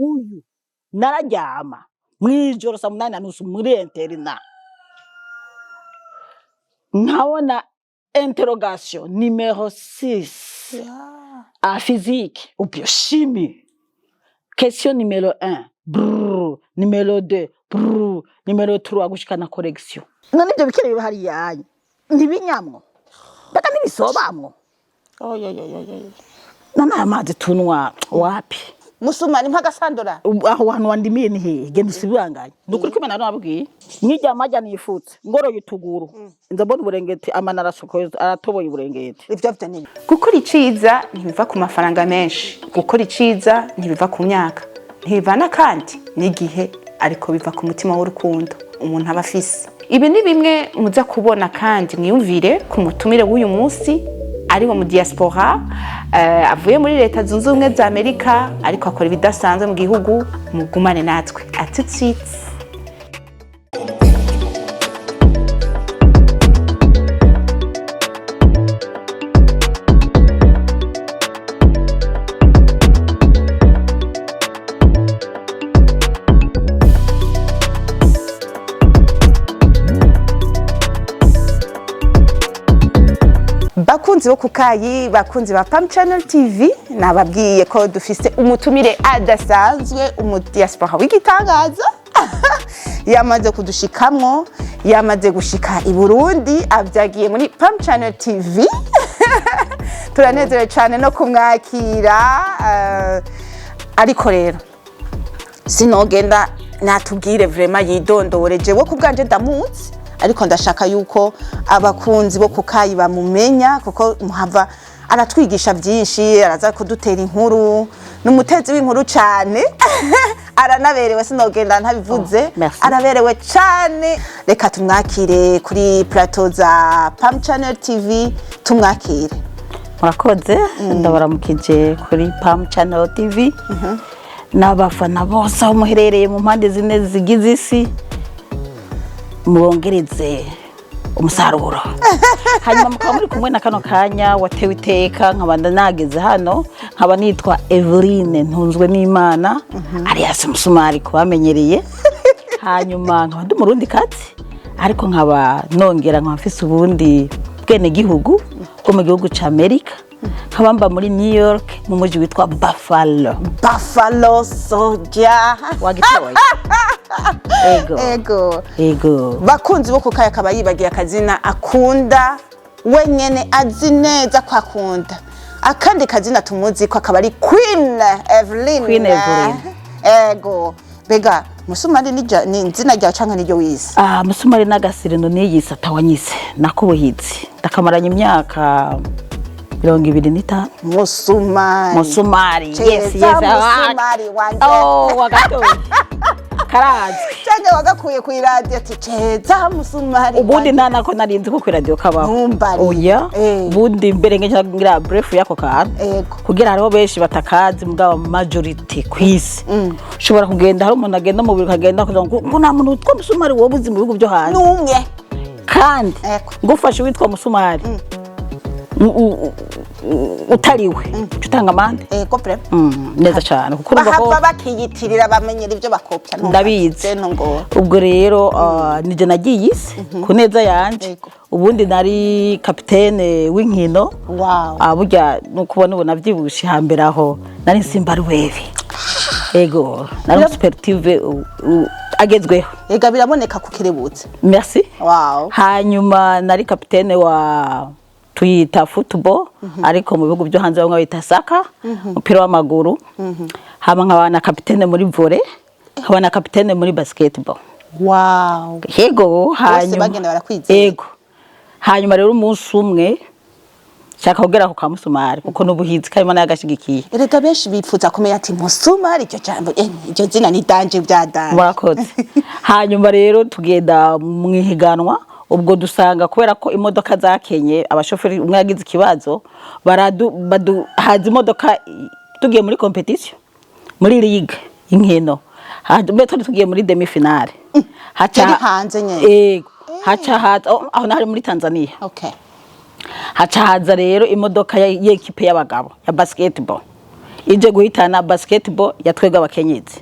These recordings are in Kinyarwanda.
nguyu nararyama mwijoro saa 8:30 muri interina nkabona interrogation numéro 6 à physique ou biochimie. Question numéro 1 brrr, numéro 2 brrr, numéro 3 gushikana correction. None ibyo bikere bihari yanyu ntibinyamwo baka nibisobamwo. Nana amazi tunwa wapi Musumari mpaga sandora aho hantu wandimiye ni hehe genda usibanganye ndukuri kwimana nababwiye nyijya amajya nifutse ngoro yutuguru nzabona uburengeti amanara sokoye aratoboye uburengeti ivyo byo nini gukora iciza ntibiva ku mafaranga menshi gukora iciza ntibiva ku myaka ntibivana kandi n'igihe ariko biva ku mutima w'urukundo umuntu aba afise ibi ni bimwe muza kubona kandi mwiyumvire ku mutumire w'uyu munsi ari mu diaspora avuye muri leta zunze ubumwe za Amerika ariko akora ibidasanzwe mu gihugu mugumane natwe atitsitsi. Bakunzi bo kukayi bakunzi ba Pam Channel TV nababwiye ko dufise umutumire adasanzwe diaspora w'igitangaza yamaze kudushikamwo yamaze gushika i Burundi avyagiye muri Pam Channel TV turanezerewe cyane no kumwakira ariko rero sinogenda natubwire vraiment yidondore jewe kubganje ndamuzi ariko ndashaka yuko abakunzi bo kukayi bamumenya kuko muhava aratwigisha byinshi araza kudutera inkuru n'umutezi w'inkuru cyane aranaberewe sinogenda ntabivuze araberewe cyane reka tumwakire kuri plateau za Pam Channel TV tumwakire murakoze ndabaramukije kuri Pam Channel TV n'abafana bose aho muherereye mu mpande zine zigize isi murongereze umusaruro hanyuma mukaba muri kumwe na kano kanya watewe iteka nkabanda nageze hano nkaba nitwa Eveline Ntunzwe n'Imana alias Musumari kubamenyereye hanyuma nkaba ndi Murundi kati ariko nkaba nongera nkafise ubundi bwene gihugu bwo mu gihugu ca Amerika nkabamba muri New York mu muji witwa Buffalo Soldier wagitoye ego bakunzi bo kukayi akaba yibagiye akazina akunda wenyene azi neza ko akunda akandi kazina tumuzi ko akaba ari Queen Eveline ego bega Musumari ni nzina rya canka niryo wise Musumari n'agasirino niyisa tawanyise nakubuhizi ndakamaranye imyaka 25 Musumari yes Musumari wanje wagatoye karazi cyane wagakuye ku radio ati ceza Musumari ubundi nana ko narinzi ko ku radio kabaho oya ubundi mbere ngira brief yako kandi kugira hariho benshi batakazi mugaba majority kwisi ushobora kugenda hari umuntu agenda mu biro kagenda ngo nta muntu witwa Musumari wobuzi mu bihugu byo hanze numwe kandi ngufashe witwa Musumari utariwe utanga amande kopre neza cyane kuko bahava bakiyitirira bamenyera ibyo bakopya ndabizi ubwo rero nije nagiye isi ku neza yanje ubundi nari kapitene w'inkino burya no kubona ubona byibushe hambere aho nari Simbari wewe ego nari sportive agezweho ega biraboneka kukirebutse merci hanyuma nari kapitene wa tuyita football ariko mu bihugu byo hanze bamwe bayita soccer umupira w'amaguru haba nkabana kapitene muri volley nkabana kapitene muri basketball yego hanyuma rero umunsi umwe shaka kugera ku Musumari kuko n'ubuhizi kandi Imana yagashigikiye erega benshi bipfuza kumenya ati Musumari icyo jambo icyo zina ni danje bya danje murakoze hanyuma rero tugenda mu ihiganwa ubwo dusanga kubera ko imodoka zakenye abashoferi umwe yagize ikibazo haza imodoka tugiye muri competition muri ligue inkino tugiye muri demi finale haca hanze nye haca aho nari muri Tanzania haca haza rero imodoka y'ekipe y'abagabo ya basketball ije guhitana basketball yatwega abakenyezi.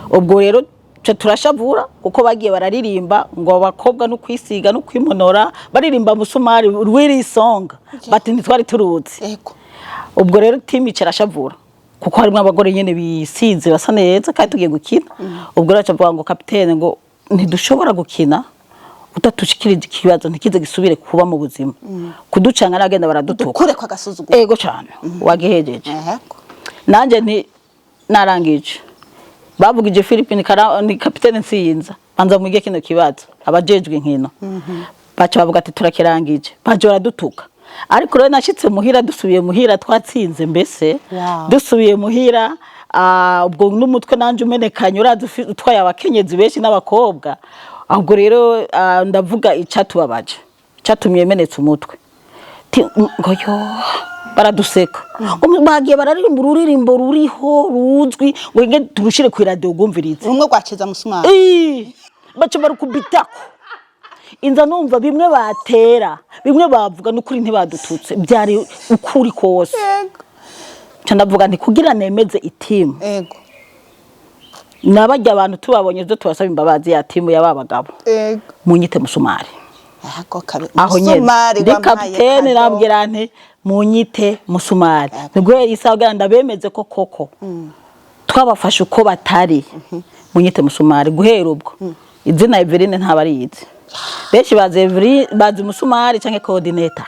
Ubwo rero turashavura kuko bagiye bararirimba ngo abakobwa no kwisiga no kwimonora baririmba musumari rwiri song bati ntitwari turuzi. Ego. Ubwo rero team icarashavura kuko harimo abagore nyene bisize basa neza kandi tugiye gukina. Ubwo rero acavuga ngo kapitene ngo ntidushobora gukina utatushikirije ikibazo ntikize gisubire kuba mu buzima. Kuducanga nagenda baradutuka. Kure kwa gasuzuguro. Ego cyane wagihejeje. Ego. Nanje nti narangije. Bavugije Philippine ni kapitene Nsinza banza mwige kino kibazo abajejwe inkino. Baca bavuga ati turakirangije. Baje baradutuka. Ariko rero nashitse muhira dusubiye muhira twatsinze mbese dusubiye muhira ubwo n'umutwe nanje umenekanye urazi utwaye abakenyezi benshi n'abakobwa. Ahubwo rero ndavuga icatubabaje catumye menetse umutwe ngoyo baraduseka bagiye bararirimba ururirimbo ruriho ruzwi ngo nge turushire ku radio gumvirize rumwe gwaceza musumari baca barukubitako inza numva bimwe batera bimwe bavuga n'ukuri ntibadututse byari ukuri kose ndavuga nti kugira nemeze itimu ego nabajya abantu tubabonye zo tubasaba imbabazi ya timu y'ababagabo munyite musumari aho nyene ndi kapitene nabwira nti munyite musumari nibwo isaga ndabemeze ko koko twabafashe uko batari munyite musumari guhera ubwo izina Everine ntabariyize benshi bazi musumari canke coordinator.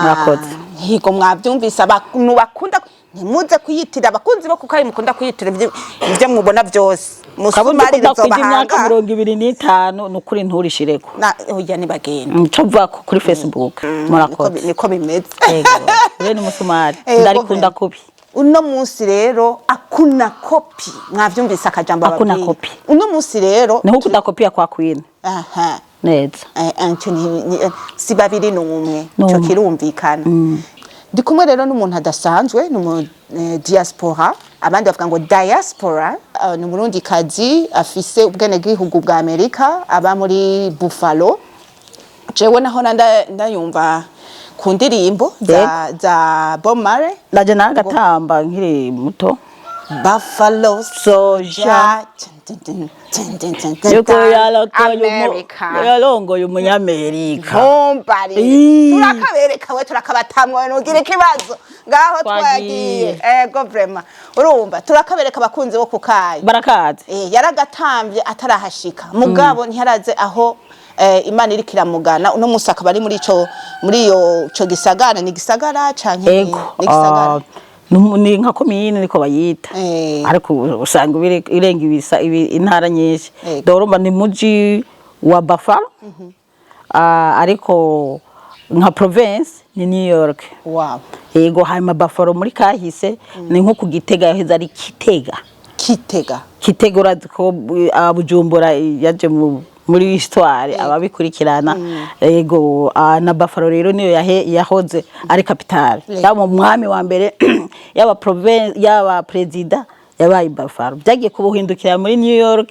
Murakoze higo mwavyumvise abantu bakunda ntimuze kuyitira abakunzi bo kuko mukunda kuyitira ibyo mubona byose musumari imyaka 25 nukuri nturishireko oya ni bagenda ncova kuri Facebook. Murakoze niko bimeze rero ni musumari ndarikunda kubi uno munsi rero akuna kopi mwavyumvise akajambo akuna kopi uno munsi rero niho kuda kopi ya kwa Queen neza si babiri n'umwe cyo kirumvikana. Ndi kumwe rero n'umuntu adasanzwe no diaspora abandi bavuga ngo diaspora ni Burundi kazi afise ubwene bw'ihugu bwa Amerika aba muri Buffalo. Jewe naho ndayumva ku ndirimbo za Bob Marley naje nagatamba nkiri muto Buffalo Soldier yuko yalongoye umunyamerika turakabereka we turakabatamwe nugira ikibazo ngaho twagiye ego vraiment urumva turakabereka abakunzi bo kukaye barakaze yaragatambye atarahashika mugabo ntiharaze aho Imana iri kiramugana uno musi akaba ari muri iyo gisagara ni gisagara canke ni gisagara ni nka komine niko bayita ariko usanga irenga ibisa intara nyinshi doromba ni muji wa Buffalo ariko nka province ni New York. Wow. Yego hama Buffalo muri kahise ni nko kugitega yaheza ari Kitega uraziko Bujumbura yaje muri histoire ababikurikirana yego na Buffalo rero niyo yahoze ari capital yaba umwami wa mbere yaba province yaba president yabaye Buffalo byagiye kubuhindukira muri New York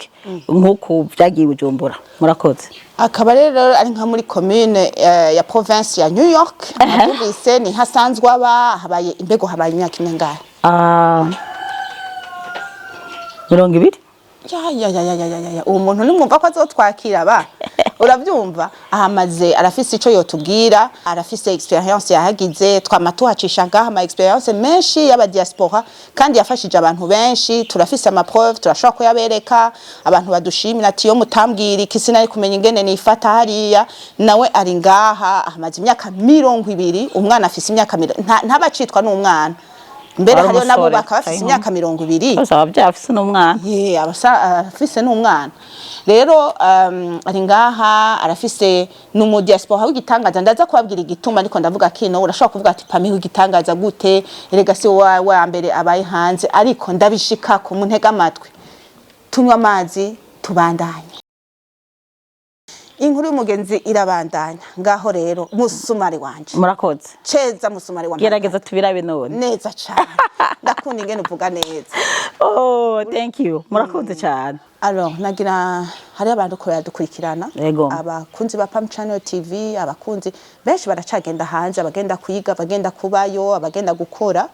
nkuko byagiye Bujumbura. Murakoze akaba rero ari nka muri commune ya province ya New York abubise ni hasanzwe aba habaye imbego habaye imyaka inengahe 20 ya umuntu nimwumva ko azotwakira ba uravyumva ahamaze arafise ico yotubwira arafise experience yahagize twamatuhacisha ngaha ama experience menshi y'aba diaspora kandi yafashije abantu benshi turafise ama preuve turashobora kuyabereka abantu badushimira ati yo mutambwira ikisi nari kumenya ingene nifata hariya nawe ari ngaha ahamaze imyaka 20 umwana afise imyaka ntabacitwa n'umwana mbere hariyo nabo bakabafise imyaka 20 basa bavyafise n'umwana abafise n'umwana rero ari ngaha arafise numu diaspora w'igitangaza ndaza kubabwira igituma ariko ndavuga kino urashobora kuvuga ati pami w'igitangaza gute legacy wa mbere abaye hanze ariko ndabishika ku muntega amatwi tunywa amazi tubandanye inkuru y'umugenzi irabandanya ngaho rero musumari wanje murakoze ceza musumari wanje gerageza tubirabe none neza cyane ndakunda ingene uvuga neza thank you murakoze cyane alors nagira hari abantu ko yadukurikirana abakunzi ba Pam Channel TV abakunzi benshi baracagenda hanze abagenda kwiga abagenda kubayo abagenda gukora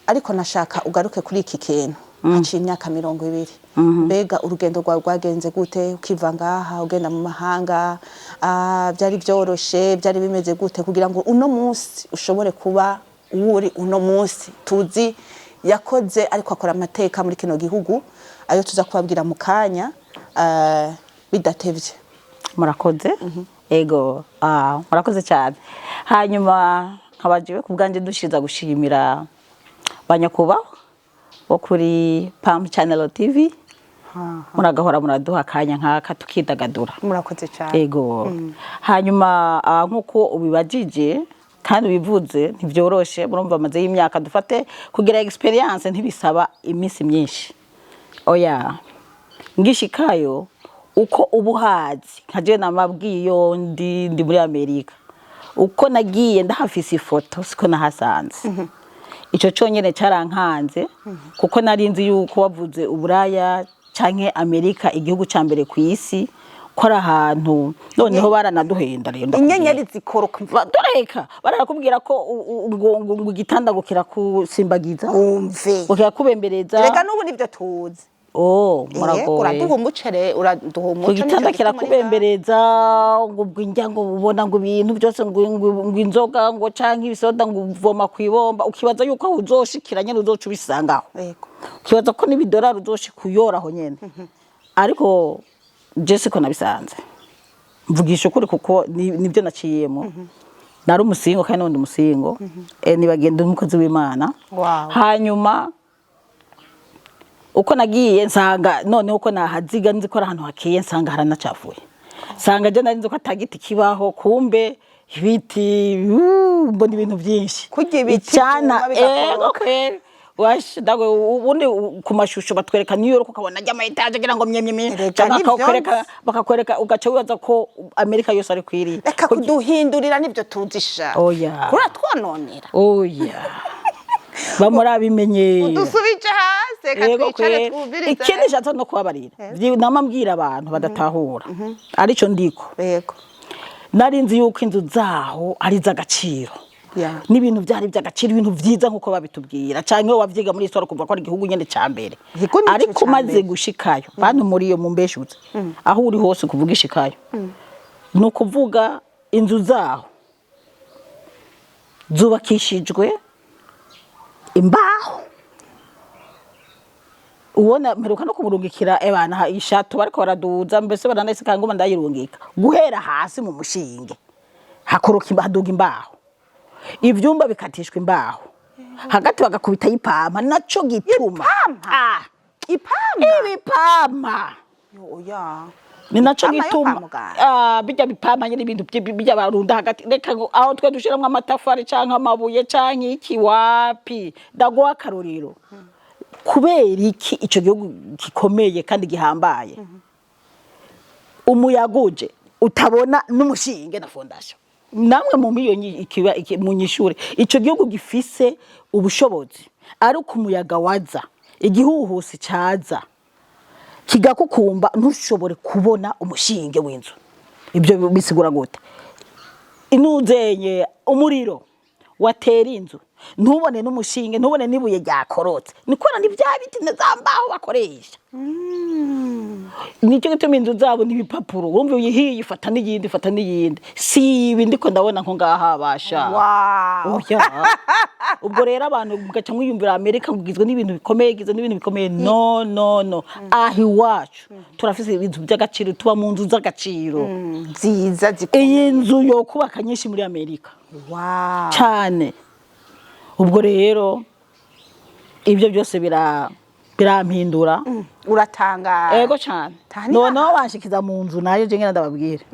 ariko nashaka ugaruke kuri iki kintu haciye imyaka 20 mbega urugendo rwawe rwagenze gute ukiva ngaha ugenda mu mahanga byari byoroshe byari bimeze gute kugira ngo uno munsi ushobore kuba uri uno munsi tuzi yakoze ariko akora amateka muri kino gihugu ayo tuza kubabwira mu kanya bidatevye. Murakoze ego murakoze cyane. Hanyuma nkabajiwe kubwanje dushiza gushimira banyakubaho wo kuri Palm Channel TV muragahora muraduha kanya nkaka tukidagadura. Murakoze cyane. Ego hanyuma nkuko ubibajije kandi bivuze ntivyoroshe murumva amaze y'imyaka dufate kugira experience ntibisaba iminsi myinshi. Oya ngishikayo uko ubuhazi nkaje namabwiyo ndi muri Amerika uko nagiye ndahafise ifoto siko nahasanze. Ico cyonyene carankanze kuko narinzi yuko wavuze uburaya canke Amerika igihugu ca mbere ku isi ko ari ahantu noneho baranaduhenda rero inyenyeri zikoroka doreka barakubwira ko ngo igitanda gukira kusimbagiza umve ukakubembereza rega n'ubu nivyo tuzi. muragoye uraduha umucere uraduha umuco igitanda kirakubembereza ngo bwinjya ngo ubona ngo ibintu byose ngo inzoga ngo canke ibisoda ngo uvoma kwibomba ukibaza yuko uzoshikiranye uzoca ubisangaho. Yego ukibaza ko n'ibidolari uzoshikuyoraho nyene ariko Jesse ko nabisanze mvugisha ukuri kuko nibyo naciyemo nari umusingo kandi n'undi musingo nibagenda umukozi w'Imana. Hanyuma uko nagiye nsanga noneho uko nahaziga nzi ko ari ahantu hakiye nsanga haranacafuye nsanga je nari nzi ko atagiti kibaho kumbe ibiti mbona ibintu byinshi kurya ibiti cyana dawe ubundi ku mashusho batwereka New York ukabona ajya ama etage agira ngo myemye bakakwereka ugaca wibaza ko Amerika yose ari kwiri reka kuduhindurira nivyo tuzisha kura twononera bamurabimenye udusubije hasi katwicare twumvirize. Ikindi shatse no kubabarira namambwira abantu badatahura arico ndiko narinzi yuko inzu zaho ari z'agaciro n'ibintu byari by'agaciro ibintu byiza nkuko babitubwira canke wavyiga muri histoire kuva ko ari igihugu nyene ca mbere ariko maze gushikayo bantu muri iyo mumbeshuze aho uri hose kuvuga ishikayo no kuvuga inzu zaho zubakishijwe imbaho ubona mperuka no kumurungikira ebana ishatu bariko baraduza mbese baranese kangoma ndayirungika guhera hasi mu mushinge hakoroka haduga imbaho ivyumba bikatishwa imbaho hagati bagakubita ipampa naco gituma ibipampa ni naco gituma bijya bipampa nyine ibintu bijya barunda hagati reka aho twe dushiramwe amatafari canke amabuye canke iki wapi dago akarorero kubera iki ico gihugu gikomeye kandi gihambaye umuyaguje utabona n'umushinge na fondation namwe mu miliyoni ikiba mu nyishure ico gihugu gifise ubushobozi ari ukumuyaga waza igihuhusi caza kigakukumba ntushobore kubona umushinge w'inzu ibyo bisigura gute inuzenye umuriro watera inzu ntubone n'umushinge ntubone nibuye ryakorotse nikora ni bya biti nezambaho bakoresha nicyo gituma inzu zabo n'ibipapuro wumve uyihiye ifata n'iyindi si ibi ndiko ndabona nko ngaha basha ubwo rero abantu gaca mwiyumvira Amerika ngizwe n'ibintu bikomeye no ahi wacu turafise ibintu by'agaciro tuba mu nzu z'agaciro nziza iyi nzu yo kubaka nyinshi muri Amerika cyane. Ubwo rero ibyo byose birampindura uratanga ego cyane noneho bashikiza mu nzu nayo je ngena ndababwira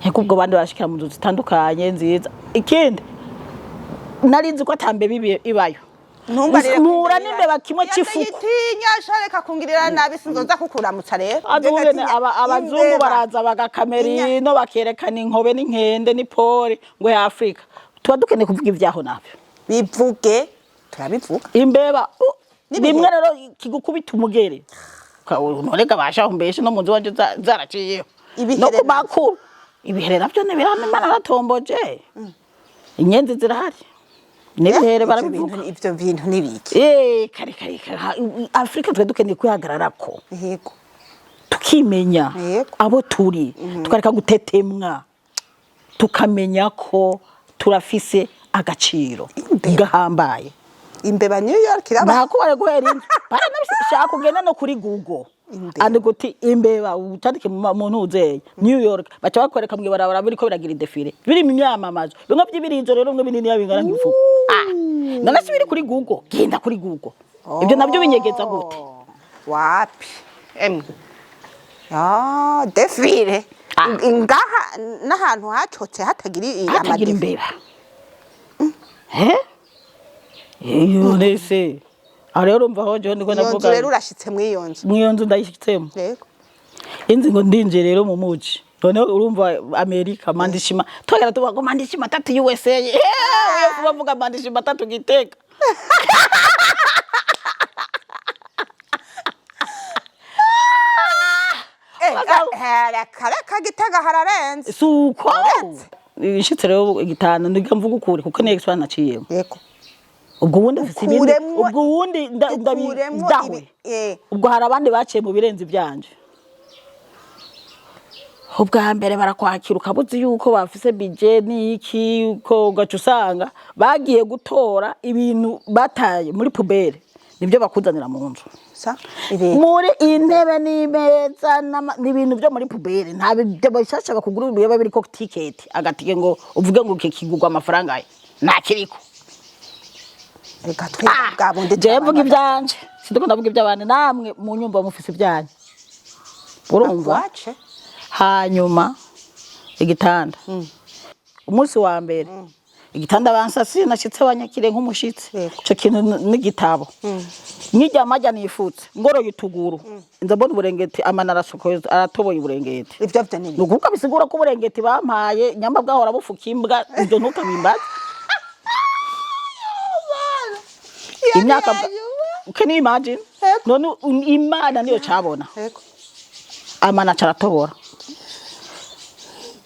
nk'uko ubwo bandi bashikira mu nzu zitandukanye nziza. Ikindi narinzi ko atambe ibayo mpura n'imbeba kimwe cy'ifuku yitinya shareka kungirira nabi sinzoza kukuramutsa rero abazungu baraza bagakamerino bakerekana inkobe n'inkende n'ipori ngo ya Afrika tuba dukeneye kuvuga ibyaho nabyo bivuge turabivuga imbeba bimwe rero kigukubita umugere noreka basha umbeshe no munzu wanje zaraciyeho no kubaku ibihere navyo ne biramana ratomboje inyenzi zirahari n'ibihere barabivuga ivyo bintu nibiki kare Afrika twe dukeneye kwihagararako yego tukimenya abo turi tukareka gutetemwa tukamenya ko turafise agaciro gahambaye imbeba New York iraba nakubare guhera inzu baranabishaka kugenda no kuri Google andi guti imbeba utandike mu ntuzeye New York baca bakwereka mwibarabara biriko biragira defile biri mu myamamazo bimwe by'ibirizo rero bimwe binini yabingana nk'ifuko ndanasi biri kuri Google genda kuri Google ibyo nabyo binyegeza gute wapi defile ngaha n'ahantu hacotse hatagira imbeba iyo nese rero urumva aho je ndiko navuga rero urashitse mwiyo nzu ndayishitsemo yego inzi ngo ndinje rero mu muji none urumva Amerika mandishima twagera tubago mandishima 3 USA bavuga mandishima 3 Gitega kare Gitega hararenze suko ishitse rero igitana ndiga mvuga ukuri kuko next one naciyemo yego ubwo wundi afite ibindi ubwo wundi ndawe ubwo hari abandi baciye mu birenze byanje ubwa mbere barakwakira ukabuze yuko bafise budget n'iki ko gacu usanga bagiye gutora ibintu bataye muri pubere nibyo bakuzanira mu nzu muri intebe n'imeza n'ibintu byo muri pubere nta byo bashaka kugura biba biri ko ticket agatike ngo uvuge ngo kikigurwa amafaranga nakiriko reka twebwe je mvuga ibyanje sindiko ndavuga iby'abandi namwe mu nyumba mufise ibyanje urumva hanyuma igitanda umunsi wa mbere igitanda bansasi nashitse wanyakire nk'umushitsi cyo kintu n'igitabo nkijya majya nifutse ngoro yituguru inza mbona uburengeti amanara sokoza aratoboye uburengeti ivyo byo nini nukuvuga bisigura ko uburengeti bampaye nyamba bwahora bufuka imbwa ibyo ntukabimbaza imyaka can you imagine none imana niyo cyabona amana caratobora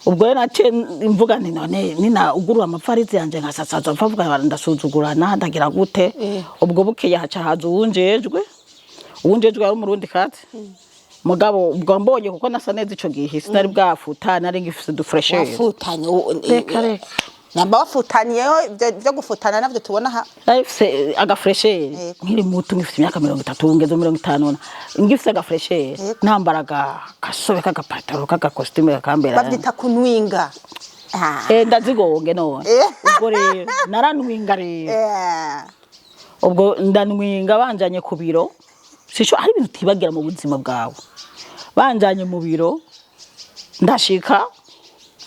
ubwo nace imvuga nti none nina ugurura amapfarizi yanje nkasasaza mfavuga ndasuzugurana ndagira gute ubwo bukeye haca haza uwunjejwe yari umurundi kati mugabo ubwo mbonye kuko nasa neza ico gihe sinari bwafuta nari ngifise du fresher wafutanye reka namba wafutaniyeho byo gufutana navyo tubona ha life aga fresher nkiri mutu ngifite imyaka 30 ngeze 50 ngifite aga fresher nambaraga kasobe kagapataro kaga costume kakambera bavyita kunwinga ndazigonge none ubwo rero naranwinga rero ubwo ndanwinga banjanye ku biro sisho ari ibintu tibagira mu buzima bwawe banjanye mu biro ndashika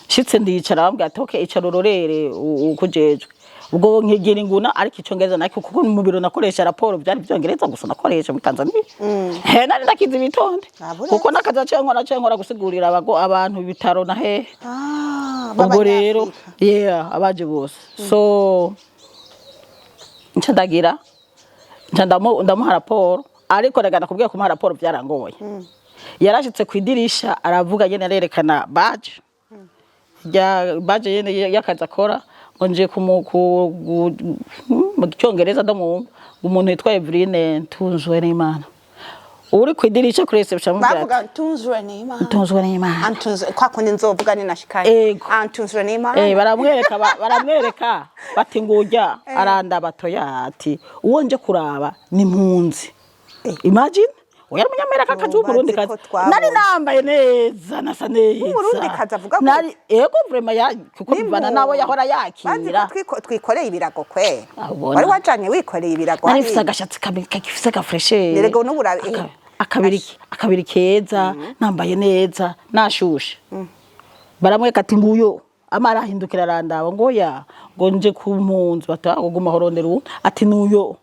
shitse ndicara bambwa atoke icarororere ukujejwe ubwo nkigira inguna ariko icongereza nako kuko mu biro nakoresha raporo byari byongereza gusa nakoresha mu Tanzania nari ndakiza bitonde kuko nakaza cenkora gusigurira abantu bitaro na ubwo rero abaje bose so ncadagira ndamuha raporo ariko rega nakubwiye ko mu raporo byarangoye yarashitse ku idirisha aravuga yene arerekana badge yene yakaza akora ngo nje mu cyongereza ndamu umuntu yitwa Eveline Ntunzwe n'Imana uri ku idirisha kuri reception bavuga Ntunzwe n'Imana Ntunzwe kwa kundi nzovuga ni nashikaye Ntunzwe n'Imana baramwereka bati ngujya aranda batoya ati uwo nje kuraba ni mpunzi imagine oya munyamerika kaje umurundi kaje nari nambaye neza nasa neza umurundi kaje avuga ko nari vraiment ya kuko bibana nabo yahora yakira twikoreye ibirago kwe wari wajanye wikoreye ibirago nari fisa gashatsi kakifisa ka fresher nerego n'uburabe akabiri keza nambaye neza nashushe baramwe kati nguyo amara hindukira randaba ngoya ngo nje ku mpunzi bataguma horondera ati nuyo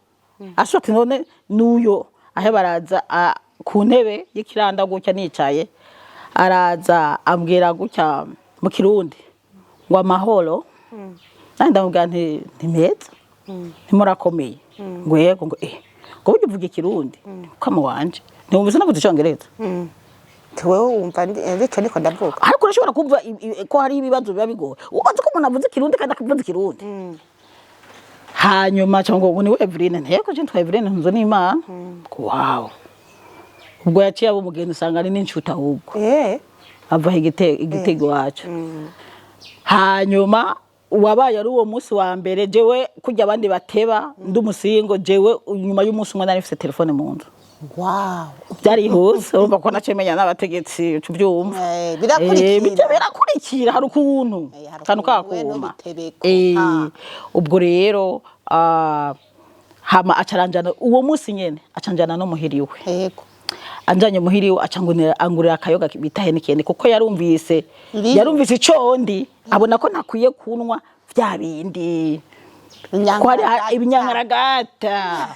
ashoti none nuyo ahe baraza ku ntebe y'ikiranda gucya nicaye araza ambwira gucya mu kirundi ngo amahoro ndamubwira nti meza ntimurakomeye ngo yego ngo ngo ujye uvuga ikirundi kama wanje ntiwumvise navuze icyongereza tewe wumva ndicyo niko ndavuga ariko urashobora kumva ko hari ibibazo biba bigoye uzi ko umuntu avuze ikirundi kandi akavuze ikirundi hanyuma cyangwa ngo ni Eveline nteko je ntwa Eveline ntunzo n'Imana wow ubwo yaciye abo mugenzi usanga ari n'inshuta ahubwo ava igitego wacu hanyuma wabaye ari uwo munsi wa mbere jewe kujya abandi bateba ndumusingo jewe nyuma y'umunsi umwe nari mfite telefone mu nzu wow byari hose urumva ko nacemenya n'abategetsi tubyumva birakurikira hari ukuntu cyane ukakuma ubwo rero hama acaranjana uwo munsi nyene acanjana no muhiriwe yego anjanye muhiriwe angurira akayoga bita Heineken kuko yarumvise icondi abona ko nakwiye kunwa vya bindi kwari ibinyangaragata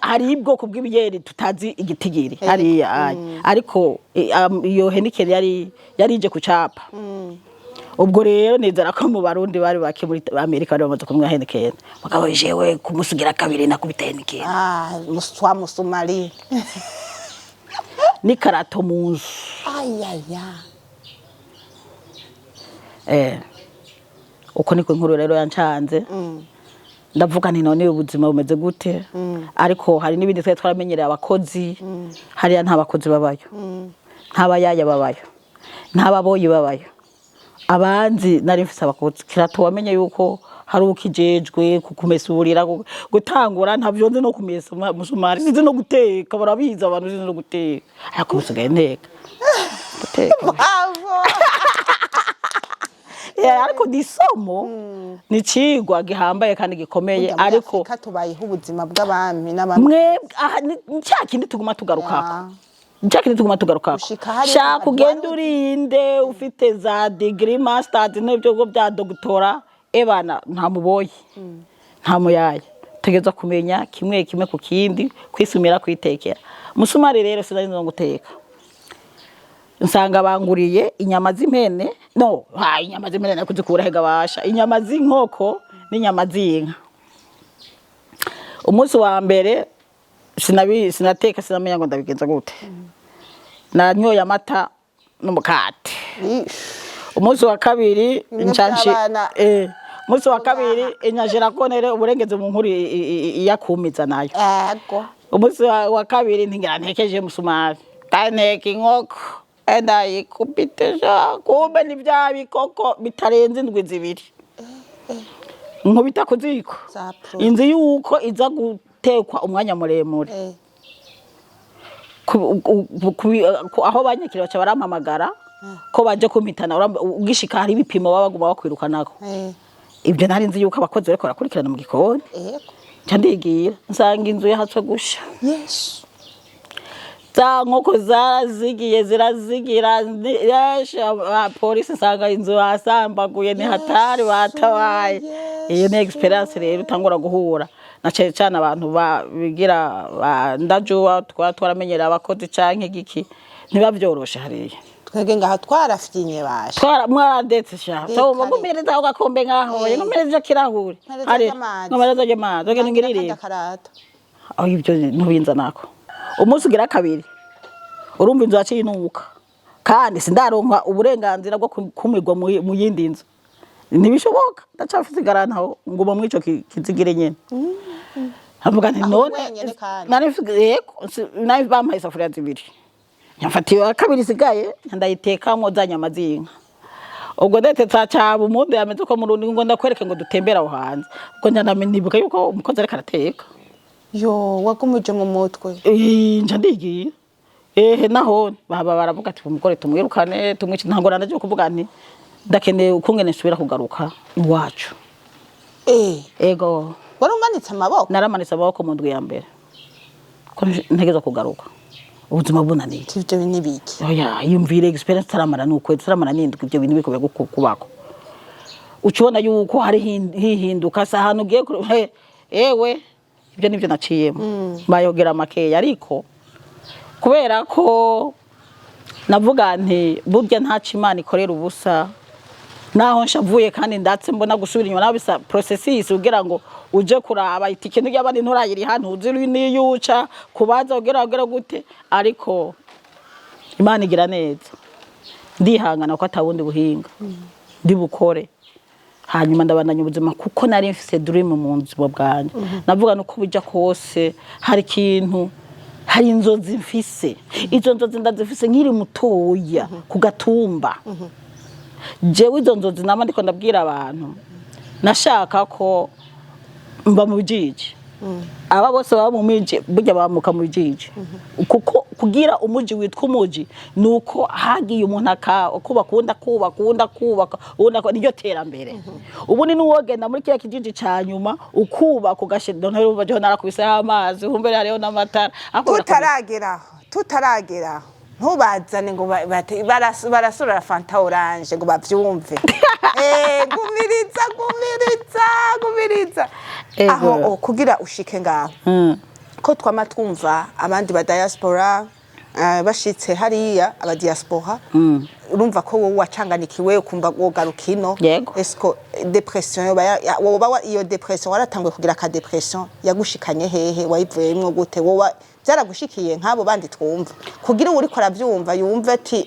hari ibwoko bw'ibiyeri tutazi igitigiri hari ariko iyo Heineken yari ije kucapa ubwo rero nizera ko mu Barundi bari bake muri Amerika bari bamaze kumwa Heineken bagabo jewe kumusugira kabiri nakubita Heineken musumari ni karato munzu uko niko inkuru rero yancanze ndavuga nti none ubuzima bumeze gute ariko hari n'ibindi twe twaramenyereye abakozi hariya nta bakozi babayo nta bayaya babayo nta baboyi babayo abanzi nari mfise abakozi kirato wamenye yuko hari ukijejwe kukumesurira gutangura ntavyo nzi no kumesa musumari sinzi no guteka barabiza abantu sinzi no guteka ariko musigaye nteka bravo ariko disomo ni cigwa gihambaye kandi gikomeye ariko katubayeho ubuzima bw'abami n'abamwe cyakindi tuguma tugarukako Jackie tuguma tugaruka shaka kugenda urinde ufite za degree masters n'ibyo bya doctora ebana nta muboyi nta muyaya tegeza kumenya kimwe ku kindi kwisumira kwitekera musumari rero sinari nzo guteka nsanga banguriye inyama z'impene inyama z'impene nakuzikura hega basha inyama z'inkoko n'inyama z'inka umunsi wa mbere sinateka sinamenya ngo ndabigenza gute nanyoye amata n'umukate umunsi wa kabiri ncanshi umunsi wa kabiri inyajira konere uburengeze mu nkuru yakumiza nayo yego umunsi wa kabiri ntingira ntekeje musumari kaneke inkoko ndayikubiteja kumbe ni bya bikoko bitarenze indwi zibiri nkubita kuziko inzi yuko iza gutekwa umwanya muremure aho banyakira baca barampamagara ko baje kumpitana ugishika hari ibipimo babaguma bakwirukanako ibyo nari nzi yuko abakozi bariko barakurikirana mu gikoni ncandigira nsanga inzu yahatswe gusha yes za nkoko zirazigira polisi nsanga inzu yasambaguye ni hatari batabaye iyo ni experience rero utangura guhura na cyane abantu bigira ndajuwa twaramenyera abakozi canke giki ntibavyoroshe hariya twege ngaha twarafyinye basha mwaradetse sha so mugumereza aho gakombe ngaho ngumereza kirahuri ari ngumereza jema doge ngirire aho ibyo ntubinza nako umunsi ugira kabiri urumva inzu yaciye inuka kandi sindaronka uburenganzira bwo kumirwa mu yindi nzu ntibishoboka ndacafite garantaho nguma mu ico kizigire nyene avuga nti none nari bampaye isafuriya zibiri nyafatiye kabiri sigaye ndayitekamwo za nyama z'inka ubwo ndetse cyaba umuntu yameze ko mu rundi ngo ndakwereke ngo dutembera aho hanze ubwo ndamenibuka yuko umukozi ariko arateka yo wagumuje mu mutwe nja ndigiye naho baba baravuga ati umugore tumwirukane tumwice ntango nanaje kuvuga nti ndakeneye ukungene nsubira kugaruka iwacu ego warumanitse amaboko naramanitse amaboko mu ndwi ya mbere ko ntegeza kugaruka ubuzima bunaniye ivyo binibiki oya yumvire experience taramara nuko taramara nindwi ibyo bintu biko kubako ucibona yuko hari hihinduka sahano ugiye ewe ibyo nivyo naciyemo bayogera makeya ariko kubera ko navuga nti burya ntaca Imana ikorera ubusa naho nshavuye kandi ndatse mbona gusubira inyuma nabisa processes ugira ngo uje kuraba itike n'yabandi nturayiri hano uziri niyuca kubaza ugira gute ariko Imana igira neza ndihangana ko atawundi buhinga ndi bukore hanyuma ndabandanya ubuzima kuko nari mfise dream mu nzima bwanjye navuga nuko bija kose hari ikintu hari inzozi mfise izo nzozi ndazifise nkiri mutoya ku gatumba jewe izo nzozi nama ndiko ndabwira abantu nashaka ko mba mu bijiji aba bose baba mu miji burya bamuka mu bijiji kuko kugira umuji witwa umuji nuko hagiye umuntu akubakunda kubaka ubona niyo terambere ubu ni nuwogenda muri kiya kijiji cyanyuma ukubaka ugashira none urumva je narakubise amazi humbere hariho n'amatara tutarageraho ntubazane ngo barasura fanta orange ngo bavyumve gumiriza aho kugira ushike ngaho ko twama twumva abandi ba diaspora bashitse hariya aba diaspora urumva ko wowe wacanganikiwe ukumva wogarukino esko depression woba iyo depression waratangwe kugira ka depression yagushikanye hehe wayivuyemwo gute wowe byaragushikiye nk'abo bandi twumva kugira uri ko aravyumva yumve ati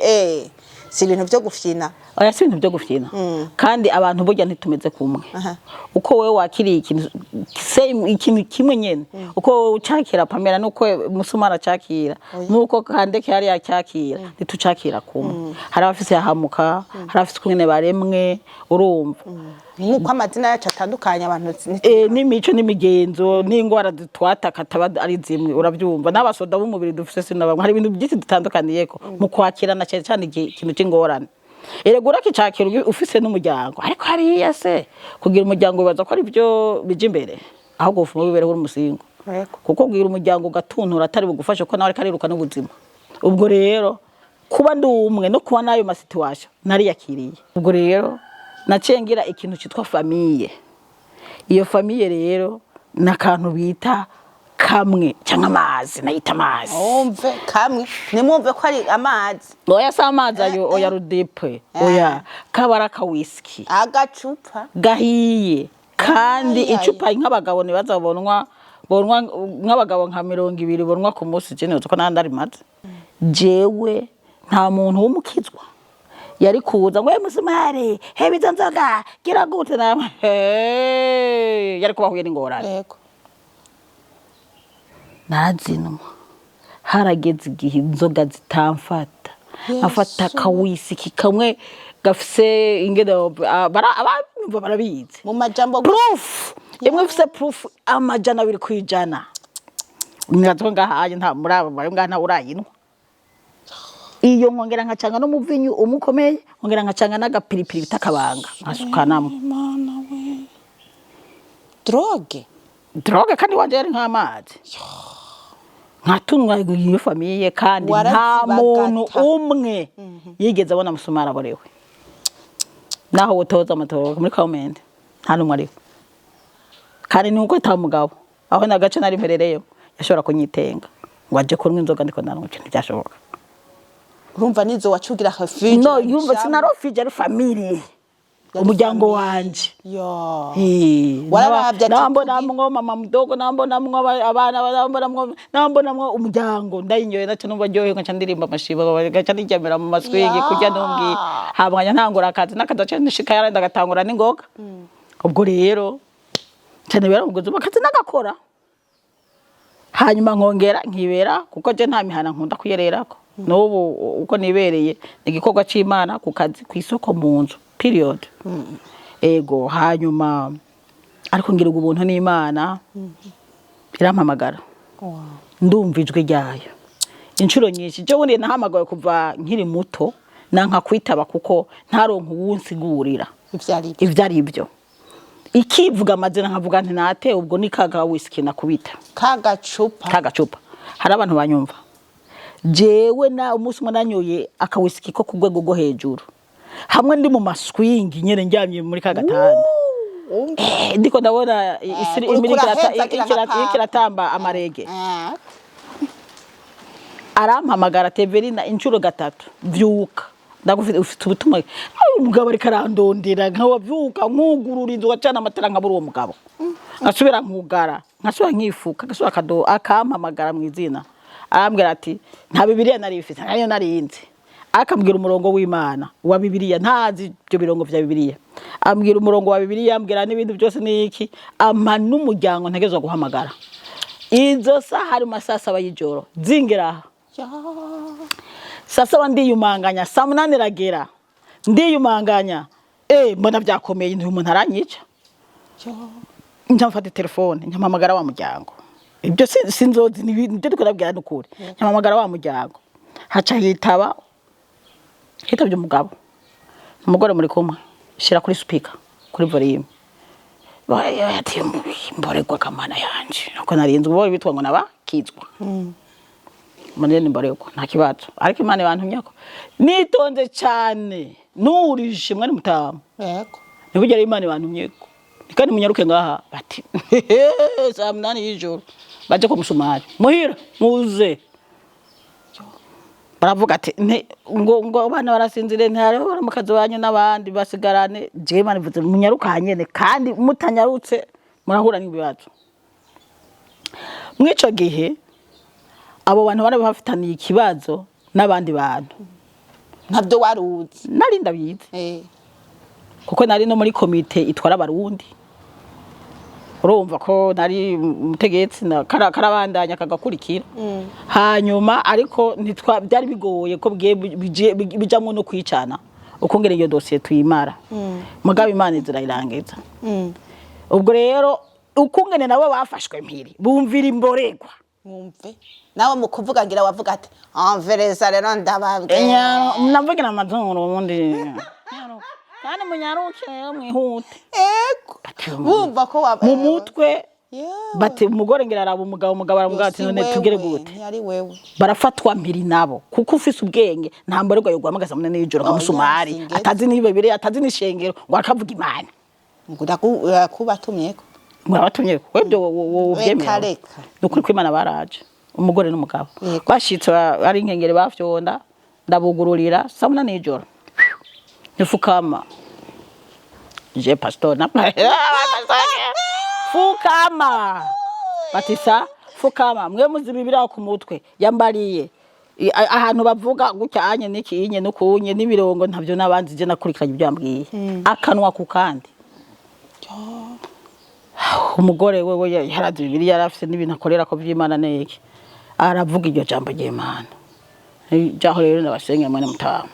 si ibintu byo gufyina oya si ibintu byo gufyina kandi abantu burya ntitumeze kumwe uko wewe wakiriye ikintu kimwe nyene uko ucakira Pamela nuko Musumara cakira nuko Kandeke yari yacyakira ntitucakira kumwe hari abafise yahamuka hari abafise kumwe baremwe urumva nuko amazina yacu atandukanye abantu n'imico n'imigenzo n'ingwara twataka ari zimwe urabyumva n'abasoda b'umubiri dufise sinabamwe hari ibintu byinshi dutandukaniyeko mu kwakirana cyane ikintu cy'ingorane eregura kicakira ufise n'umuryango ariko hariya se kugira umuryango bibaza ko ari byo bije imbere ahubwo ufuma bibereho umusingo kuko kugira umuryango ugatuntura atari bugufashe ko nawe ari kariruka n'ubuzima ubwo rero kuba ndi umwe no kuba nayo masituwasyo nari yakiriye ubwo rero nacengira ikintu cyitwa famille iyo famille rero nakantu bita kamwe cyangwa amazi nayita amazi umve kamwe nimumve ko ari amazi oya sa amazi ayo oya rudipe oya kabara ka whisky agacupa gahiye kandi icupa nk'abagabo ntibazabonwa nk'abagabo nka 200 bonwa ku munsi cyane uko nandi ari maze jewe nta muntu w'umukizwa yari kuza ngo Musumari hebiza nzoga gira gute na yari kubahuye n'ingorane yego nazinwa harageze igihe inzoga zitamfata afata kawisiki kamwe gafise ingene barabizi mu majambo proof imwe fise proof amajana 2 kwijana nirazo ngahaye nta muraba bari ngana urayinwa iyo nkongera nkacanga no muvinyu umukomeye nkongera nkacanga n'agapiripiri bitakabanga nkasukanamo Imana we droge kandi wanje yari nk'amazi nkatunwa iyo famille kandi nta muntu umwe yigeze abona Musumara aborewe naho utoza amatora muri comment nta numwe ari kandi nuko atamugabo aho nagace nari mperereye yashobora kunyitenga ngo aje kunywa inzoga ndiko ndanwa ikintu byashoboka urumva nizo wacugira refuge no yumva sinarofije ari family umuryango wanje wararavya nambona mwo mama mdogo nambona mwo abana nambona mwo umuryango ndayinyoye naco numva ryohe nkaca ndirimba amashiba gaca nijyamira mu maswigi kujya ntungi habanya ntangura akazi n'akazi nshika yarenda gatangura n'ingoga ubwo rero cyane bera ubwo akazi nagakora hanyuma nkongera nkibera kuko je nta mihana nkunda kuyererako n'ubu uko nibereye igikorwa c'Imana ku kazi kwisoko mu nzu period ego hanyuma ariko ngira ubuntu n'Imana irampamagara ndumva ijwi ryayo inshuro nyinshi je wundi nahamagaye kuva nkiri muto nanka kwitaba kuko ntaronka uwunsigurira ivyari ibyo ikivuga amazina nkavuga nti nate ubwo ni kaga whisky nakubita kagacupa hari abantu banyumva jewe na umunsi umwe nanyoye akawisiki ko ku rwego rwo hejuru hamwe ndi mu maswingi nyene njyamye muri kagatanda ndiko ndabona isiri ikiratamba amarege arampamagara Teverina inshuro gatatu vyuka ndagufite ufite ubutumwa umugabo ari karandondera nkawa vyuka nkugurura inzu wacana amatara nkabura uwo mugabo ngasubira nkugara ngasubira nkifuka gasubira kado akampamagara mu izina arambwira ati nta Bibiliya nari bifite nayo narinze akambwira umurongo w'Imana wa Bibiliya, ntazi ibyo birongo vya Bibiliya, ambwira umurongo wa Bibiliya, ambwira n'ibindi byose n'iki, ampa n'umuryango ntegezwa guhamagara. Izo saha hari masaa 7 y'ijoro zingera sasa ndiyumanganya, saa 8 ragera ndiyumanganya, mbona byakomeye, nti umuntu aranyica. Njya mfata telefone nyampamagara wa muryango, ibyo sinzozi nibyo dukorabwira n'ukuri. Nyampamagara wa muryango, haca hitavye umugabo, umugore muri kumwe, shira kuri speaker kuri volume, ati mboregwa kamana yanje, nako narinze ubo bitwa ngo nabakizwa. Munene mboregwa nta kibazo, ariko Imana bantumyako nitonze cyane, nurishe mwari mutamu. Yego nibugere Imana bantumyeko, kandi munyaruke ngaha bati saa 8 y'ijoro baje ko musumari muhira muze. Baravuga ati ngo abana barasinzire, ntare baramukazi wanyu n'abandi basigarane. Je Imana ivuze munyaruka nyene, kandi mutanyarutse murahura n'ibibazo. Mwico gihe abo bantu bari bafitaniye ikibazo n'abandi bantu, ntabyo waruzi. Nari ndabizi kuko nari no muri komite itwara abarundi, urumva ko nari umutegetsi na karabandanya kagakurikira. Hanyuma ariko byari bigoye ko bijamwe no kwicana ukongera iyo dossier tuyimara. Mugabe Imana izirayirangiza. Ubwo rero ukungene nabo bafashwe mpiri bumvira imboregwa. Mwumve nawe mu kuvuga ngira wavuga ati envereza rero ndababwe navugira amazuru ubundi kandi munyaruke mwihute. Bumva ko mu mutwe bati umugore ngira araba umugabo aravuga ati none tugere gute, yari wewe barafatwa mpiri nabo kuko ufise ubwenge. Nta mborerwa yo guhamagaza munene y'ijoro kamusumari, atazi ni Bibiliya, atazi ni shengero, ngo akavuga Imana ngo ndakubatumyeko mwabatumyeko webyo wovyemera. Nukuri ko Imana baraje umugore n'umugabo bashitse ari inkengere bafyonda, ndabugururira saa 8 y'ijoro nifukama. Je pastor na fukama batisa fukama mwe muzi Bibiliya ku mutwe yambariye ahantu bavuga gucyanye n'ikinye n'ukunye n'ibirongo ntavyo nabanzi je nakurikiranye ibyo yambwiye akanwa ku kandi. Umugore wewe yarazi Bibiliya, yarafise n'ibintu akorera ko by'Imana neke, aravuga iryo jambo ry'Imana. Jaho rero nabasenge mwene mutamu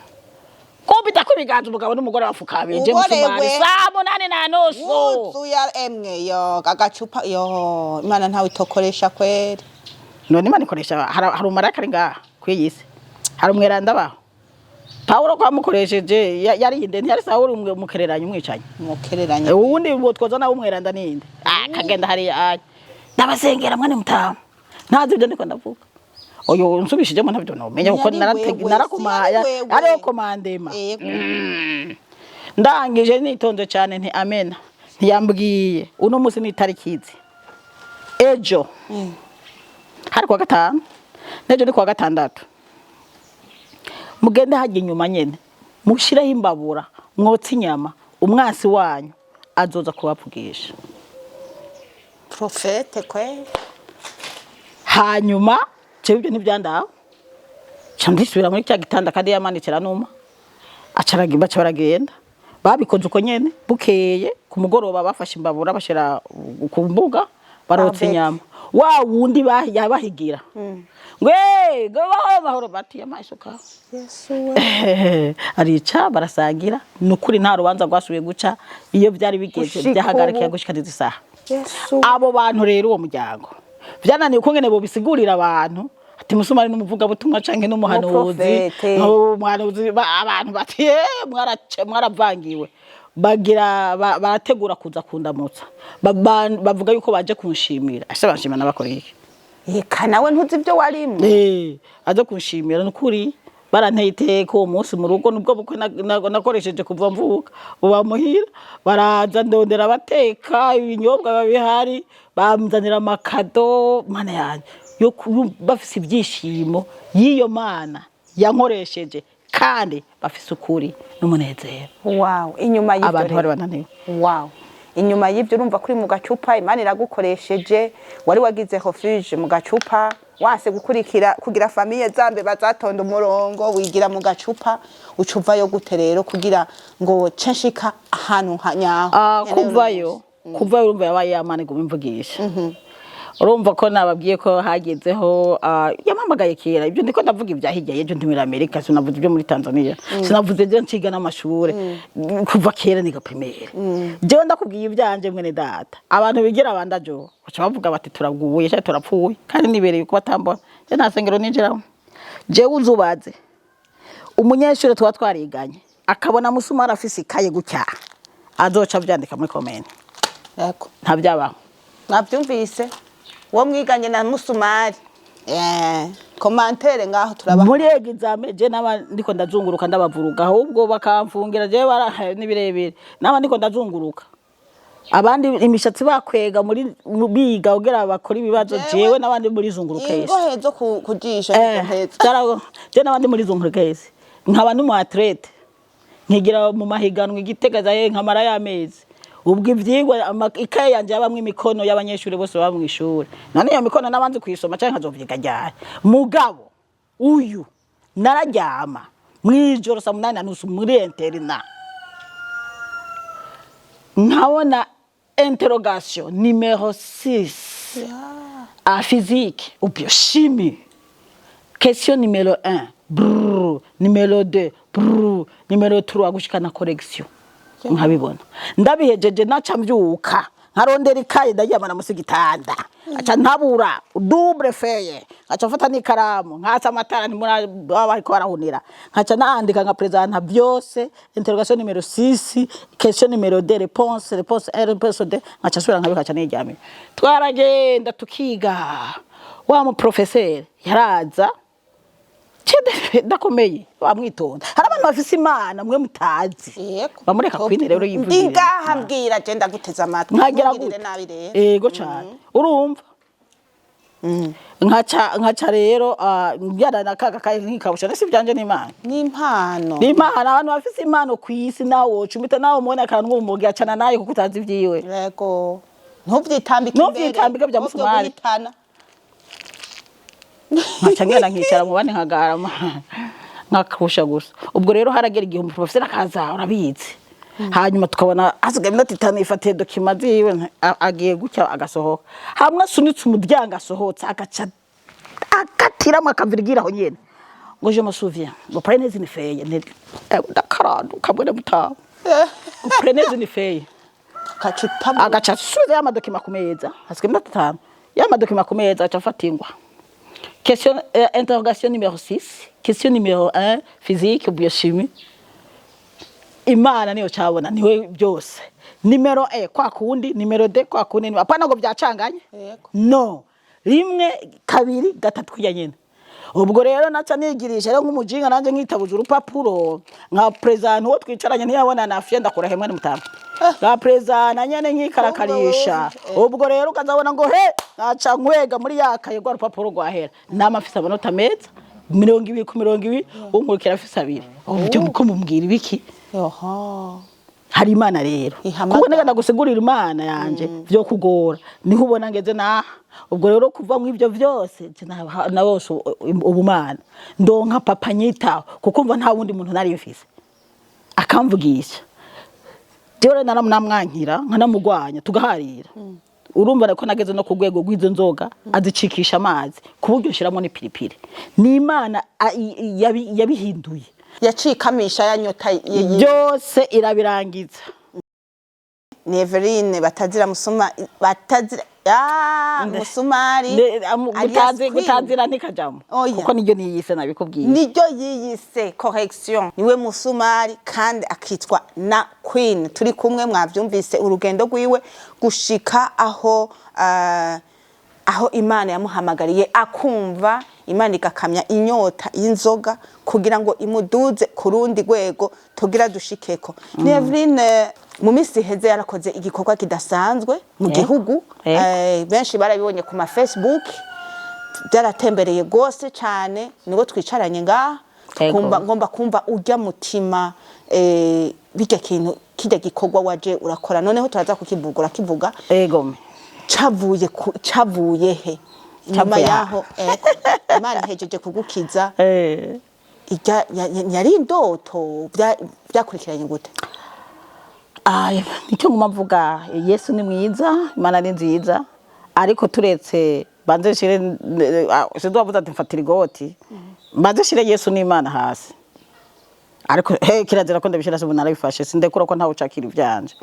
kubita ko biganza umugabo n'umugore bafukabije je musumari saa 8:30 wuzu ya emwe yo gagacupa yo Imana ntawe itokoresha kweri. None Imana ikoresha hari umaraka ringa kwiyise, hari umweranda baho Paulo kwa mukoresheje yari inde ntiyari Saulo umukereranye umwicanye mukereranye uwundi botwoza nawe umweranda ninde kagenda hari ndabasengera mwane mutamu ntazi ibyo ndiko ndavuga. Oyo nsubishijemo ntabyo no menya uko narakumaya ari komandema. Ndangije nitonze cyane nti amena ntiyambwiye uno musi ni tarikizi ejo hari kwa gatanu nejo ni kwa gatandatu mugende haje nyuma nyene mushiraho imbabura mwotsa inyama umwasi wanyu azoza kubavugisha profete kwe. Hanyuma cebyo nibyandaho cyandisubira muri cya gitanda kandi yamanitira numa acaragiba baragenda babikoze uko nyene. Bukeye ku mugoroba bafashe imbabura bashira ku mbuga barotsa inyama wa wundi yabahigira ngwe gobaho bahoro bati yamasuka Yesu we arica barasangira. Nukuri nta rubanza rwasubiye guca iyo byari bigeze byahagarikiye gushikaniza isaha. Abo bantu rero uwo muryango byananiye ukongene bo bisigurira abantu ati musumari n'umuvuga butumwa canke n'umuhanuzi abantu bati mwaravangiwe bagira barategura kuza kundamutsa bavuga yuko baje kunshimira. Ase banshima nabakoreye eka nawe ntuzi ibyo warimwe aje kunshimira. Nukuri baranteye iteko uwo munsi mu rugo nubwo bukwe nakoresheje kuva mvuka uba muhira baraza ndondera bateka ibinyobwa babihari bamuzanira amakado. Mana yanjye yo bafise ibyishimo yiyo Mana yankoresheje kandi bafise ukuri n'umunezero. Wow, inyuma y'ibyo abantu bari bananiwe. Wow, inyuma y'ibyo urumva kuri mu gacupa Imana iragukoresheje, wari wagize refuge mu gacupa wase gukurikira kugira famiye zambe bazatonda umurongo wigira mu gacupa ucuvayo gute rero kugira ngo censhika ahantu hanyaho kuvayo urumva yabaye yamane gumimvugisha urumva ko nababwiye ko hagezeho yampamagaye kera ibyo ndiko ndavuga ibya hirya y'ejo ndi muri Amerika sinavuze ibyo muri Tanzania sinavuze ibyo nciga n'amashure kuva kera niga primaire jewe ndakubwiye ibyanje mwene data abantu bigira abandajo baca bavuga bati turaguye cyangwa turapfuye kandi nibereye ko batambona je nta sengero ninjiramo jewe uzubaze umunyeshure tuba twariganye akabona musumara afise ikaye gutya azoca byandika muri comment yego nta byabaho nabyumvise wo mwiganye na musumari commentaire ngaho turaba muri exame je naba ndiko ndazunguruka ndabavuruga ahubwo bakamfungira je barahaye nibirebere naba ndiko ndazunguruka abandi imishatsi bakwega muri biga ogera bakora ibibazo jewe nabandi muri zunguruka yese ingohezo kujisha ntego je nabandi muri zunguruka yese nkaba numu athlete nkigira mu mahiganwa igitegaza nkamara y'amezi ubwo ivyigwa ikaye yanje yabamwe imikono y'abanyeshuri bose baba mu ishuri none iyo mikono nabanze kuyisoma cyangwa nkazovyiga ryari mugabo uyu nararyama mwijoro saa 8:30 muri interna nkabona interrogation numéro 6 à physique ou biochimie question numéro 1 brrr, numéro 2 brrr, numéro 3 gushikana correction nkabibona ndabihejeje naca mbyuka nkarondera ikaye ndaryamana musi gitanda aca ntabura double feuille aca mfata n'ikaramu nkatsa amatara bariko barahunira nkaca naandika nka presenta byose interrogation numéro 6 question numéro 2 réponse A réponse D nkaca sura nkabikaca niryamye twaragenda tukiga wa mu professeur yaraza ndakomeye bamwitonda hari abantu bafise imana mwe mutazi bamureka kwine rero yivugire ingaha mbwira je ndaguteza amatwi nkagera yego cyane urumva nkaca rero byara nakaga kaye nkikabusha nasi byanje n'imana n'impano abantu bafise imana kwisi nawo cumita nawo mubona kantu umugi acana nayo kuko utazi vyiwe yego ntuvyitambike bya musumari nkacangana nkicara mu bandi nkagarama nkakusha gusa ubwo rero haragera igihe umuprofesseur akaza urabizi hanyuma tukabona asigaye iminota 5 ifatiye document ziwe agiye gucya agasohoka hamwe asunitse umuryango asohotse agaca akatiramo akavirgira aho nyene ngo je me souviens ngo prenez une feuille ndakaradu kabone mutaho ngo prenez une feuille agaca suza ya madokima ku meza asigaye iminota 5 ya madokima ku meza aca afatingwa question interrogation numéro 6 question numéro 1 physique ou biochimie imana niyo cyabona niwe byose numero 1 kwa kundi numero 2 kwa kundi apana ngo byacanganye no rimwe kabiri gatatu kujya nyene ubwo rero naca nigirisha rero nk'umujinga nanje nkitabuza urupapuro nka president wo twicaranye ntiyabona nafye ndakura hemwe n'umutamba nka president nyene nkikarakarisha ubwo rero ukazabona ngo he naca nkwega muri yakaye gwa rupapuro rwahera namafisa amanota meza 20 ku 20 unkurikira afisa 2 ubyo muko mumbwira ibiki hari imana rero kuko nega gusigurira imana yanje byo kugora niho ubona ngeze na ubwo rero kuva mu ibyo byose na bose ubumana ndonka papa nyita kuko mva nta wundi muntu nari mfise akamvugisha rero namwankira nkanamugwanya tugaharira urumva ko nageze no kugwego rw'izo nzoga azicikisha amazi kuburyo nshiramo ni pilipili ni imana yabihinduye yacikamisha yanyota byose irabirangiza ni Eveline batazira musuma batazira musumari gutazira ntikajamo kuko niryo niyise nabikubwiye niryo yiyise correction niwe musumari kandi akitwa na Queen turi kumwe mwavyumvise urugendo rwiwe gushika aho Imana yamuhamagariye akumva Imana igakamya inyota y'inzoga kugira ngo imuduze kurundi rwego tugira dushikeko ni Eveline mu misi heze yarakoze igikorwa kidasanzwe mu gihugu benshi barabibonye ku ma Facebook byaratembereye gose cyane nibo twicaranye ngaha ngomba kumva ujya mutima bijya kintu kijya gikorwa waje urakora noneho turaza kukivugura kivuga egome cavuye he nyuma yaho Imana ihejeje kugukiza yari indoto byakurikiranye gute? Nicyo nguma mvuga, Yesu ni mwiza, Imana ni nziza, ariko turetse banze shire sindovuze ati mfatira igoti, banze shire Yesu ni Imana hasi, ariko kirazira ko ndabishira se narabifashe sindekura ko ntawe ucakira ivyanje.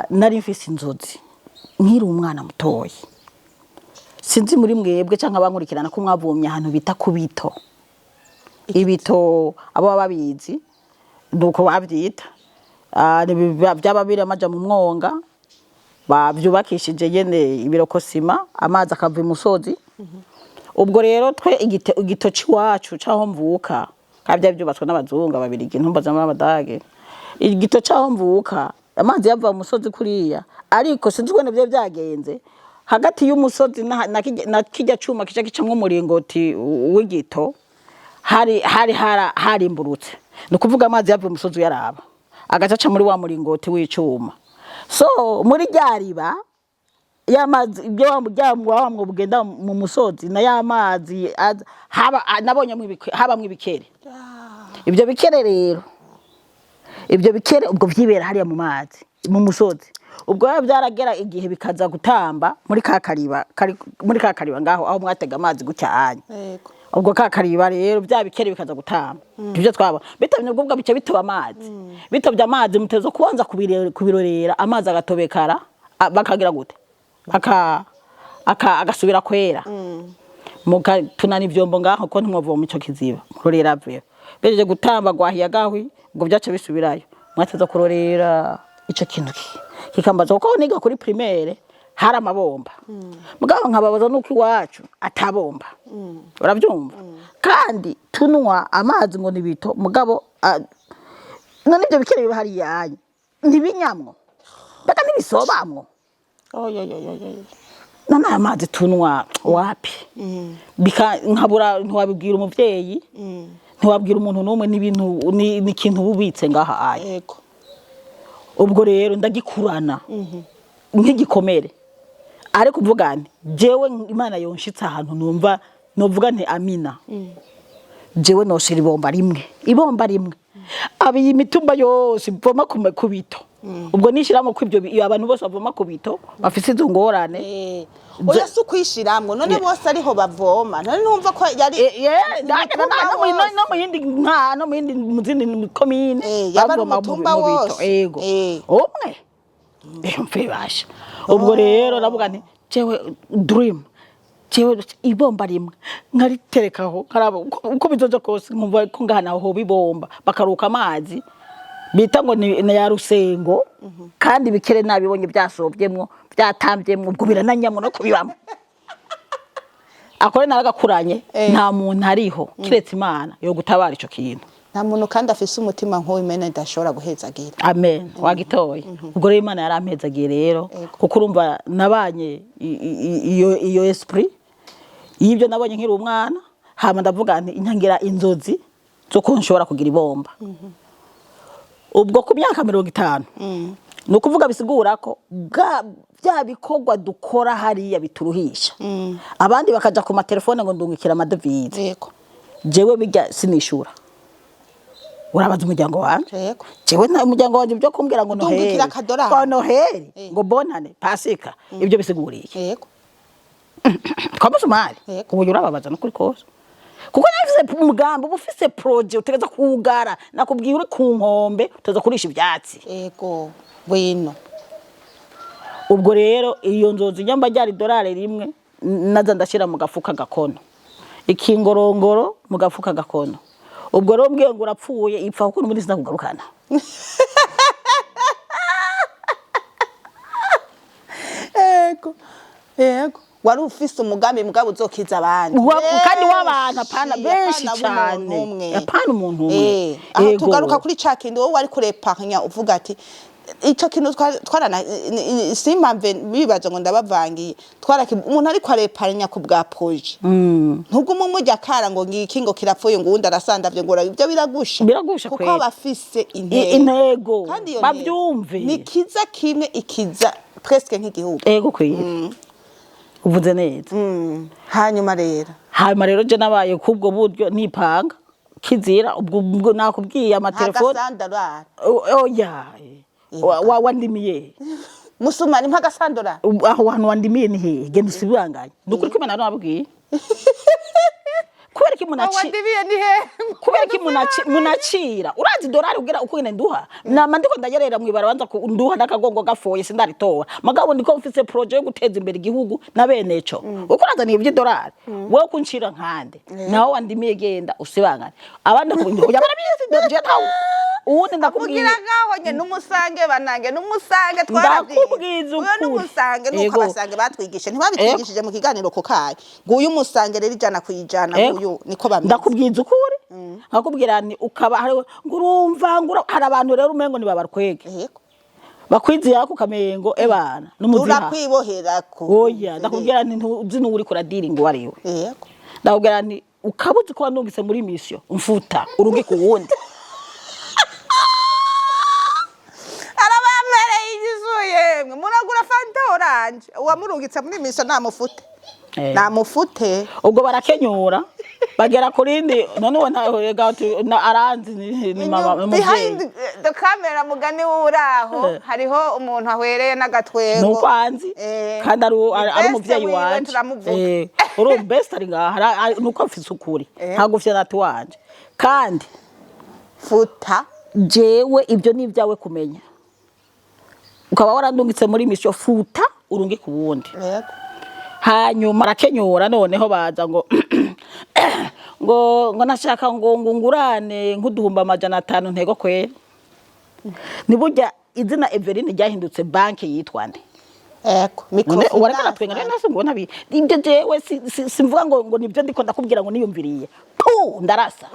Nari mfise inzozi nkiri umwana mutoyi, sinzi muri mwebwe canke abankurikirana ko mwavumye ahantu bita kubito, ibito abo babizi nuko bavyita, byaba biri amaja mu mwonga bavyubakishije yene ibirokosima, amazi akava imusozi. Ubwo rero twe igito ciwacu caho mvuka kabya byubatswe n'abazungu babirigi ntumba za Abadage, igito caho mvuka amazi yava mu musozi kuriya, ariko sinzi ko nibyo byagenze hagati y'umusozi na kijya cuma kica gicamwe umuringoti w'igito hari imburutse, no kuvuga amazi yava mu musozi yaraba agacaca muri wa muringoti w'icuma. So muri ryariba yamazi ibyo wamwe bugenda mu musozi na yamazi haba nabonye haba mwibikere. Ibyo bikere rero ubwo vyibera hariya mu mazi mu musozi, ubwo byaragera igihe bikaza gutamba muri kakariba ngaho aho mwatega amazi gucyanya. Yego. Ubwo kakariba rero bya bikere bikaza gutamba. Ibyo twaba bitamye ubwo bice bitoba amazi. Bitobye amazi mutezo kubanza kubirorera amazi agatobekara bakagira gute? Agasubira kwera. Muka tunani ivyombo ngaho ko ntimwavoma ico kiziba. Kurorera vyo. Beje gutamba gwahiya gahwi ubwo byaca bisubirayo. Mwateza kurorera ico kintu kikambaza ko niga kuri primaire hari amabomba. Mugabo nkababaza nuko iwacu atabomba. Urabyumva? Kandi tunwa amazi ngo nibito mugabo none ibyo bikere biba hari yanye ntibinyamwo baka nibisobamwo. Nana amazi tunwa wapi? Bika nkabura ntiwabibwira umuvyeyi, ntiwabwira umuntu numwe n'ibintu ni kintu bubitse ngaha aye. Yego. Ubwo rero ndagikurana nk'igikomere, ariko uvugane jewe Imana yonshitse ahantu numva novuga nti amina. Jewe noshira ibomba rimwe abi imitumba yose bvoma kubito. Ubwo nishiramwe kw'ibyo abantu bose bavoma kubito bafise izo ngorane. Oya si ukwishiramwe none bose ariho bavoma, none numva ko yari no mu yindi muzindi komine bavoma mu bito. Yego. Umwe mfibasha. Ubwo rero navuga nti jewe dream jewe ibomba rimwe nkariterekaho karaba uko bizoza kose nkumva ko ngahana aho bibomba bakaruka amazi bita ngo ni ya rusengo. Kandi bikere nabibonye byasobyemwo byatambyemwo ubwo birananyamwe no kubibamo. Akore naragakuranye nta muntu ariho kiretse Imana yo gutabara ico kintu. Nta muntu kandi afise umutima nk'uwo Imana idashobora guhezagira. Amen. Wagitoye. Ubwo rero Imana yarampezagiye rero kuko urumva nabanye iyo esprit y'ibyo nabonye nkiri umwana, hama ndavuga nti inyangira inzozi zo ko nshobora kugira ibomba. Ubwo ku myaka 50 no kuvuga bisigura ko bya bikorwa dukora hariya bituruhisha. Abandi bakaja ku matelefone ngo ndungikira amadevize. Yego. Jewe bijya sinishura. Urabaza umuryango wanje? Yego. Jewe na umuryango wanje byo kumbwira ngo ndungikira kadora. Ngo noheri, ngo bonane, pasika. Ibyo bisiguriye. Yego. Kwamusumari. Ubu urababaza no kuri kose. Kuko nafise umugambo bufise project utegeza kugara nakubwiye uri ku nkombe uteza kurisha ivyatsi. Yego. Bwino. Ubwo rero iyo nzozi nyamba ryari dolari rimwe naza ndashira mu gafuka gakono. Ikingorongoro mu gafuka gakono. Ubwo rero mbwiye ngo urapfuye ipfa kuko n'ubundi sinakugarukana. Yego. Wari ufise umugambi mugabo uzokiza abandi. Kandi w'abantu apana benshi cyane. Apana umuntu umwe. Aho tugaruka kuri cakindi wowe wari kurepanya uvuga ati ico kintu twarana simpamve bibaza ngo ndabavangiye umuntu ari kwarepanya ku bwa proje. Ntuguma umujya kara ngo ngiki ngo kirapfuye ngo undi arasandavye ngo ibyo biragusha kuko abafise intego bavyumve ni kiza kimwe ikiza presque nk'igihugu. Yego kwiye. uvuze neza. hanyuma rero je nabaye kubwo buryo nipanga kizira ubwo nakubwiye amatelefone oya wandimiye musumari mpagasandora aho hantu wandimiye ni hehe genda usibanganye nukuri ko Imana nababwiye kubera ki munacira urazi dolari ubwira uko nyine nduha nama ndiko ndagerera mwibara banza nduha n'akagongo gafoye sindaritora magabo ndiko mfise projet yo guteza imbere igihugu na beneco uko urazaniye iby'idolari wowe kuncira nkande naho wandimiye genda usibangane abandi yabarabizi je tawo uwundi ndakubwira ngaho nye numusange banange numusange twarabyibwiza uyo numusange nuko abasange batwigishe ntibabitwigishije mu kiganiro ko kaye nguyu umusange rero ijana kuyijana nguyu niko bameze ndakubwiza ukuri akubwira ni ukaba ngurumva hari abantu rero umengo ni babarkwege bakwizi yako kamengo ebana numuziha urakwiboherako oya ndakubwira ni ntuzi n'uri kuradiringa wariwe ndakubwira ni ukabuzi ko wanungise muri mission mfuta urugi ku wundi muragura fanta orange uwamurungitse muri miso namufute ubwo barakenyura bagera kurindi none uwo na aranzi ni mama behind the camera mugani uraho hariho umuntu ahwereye n'agatwego nuko anzi kandi ari umuvyeyi wanje uri best ari ngaha nuko afise ukuri ntago ufite nati wanje kandi futa jewe ibyo ni ibyawe kumenya ukaba warandungitse muri mission futa urungi ku wundi hanyuma arakenyura noneho baza ngo nashaka ngo ngurane nk'uduhumba 500 ntego kwera niburya izina Eveline ryahindutse banki yitwa nde warakana twenga nase ngo nabi ibyo jewe simvuga ngo nibyo ndiko ndakubwira ngo niyumviriye ndarasa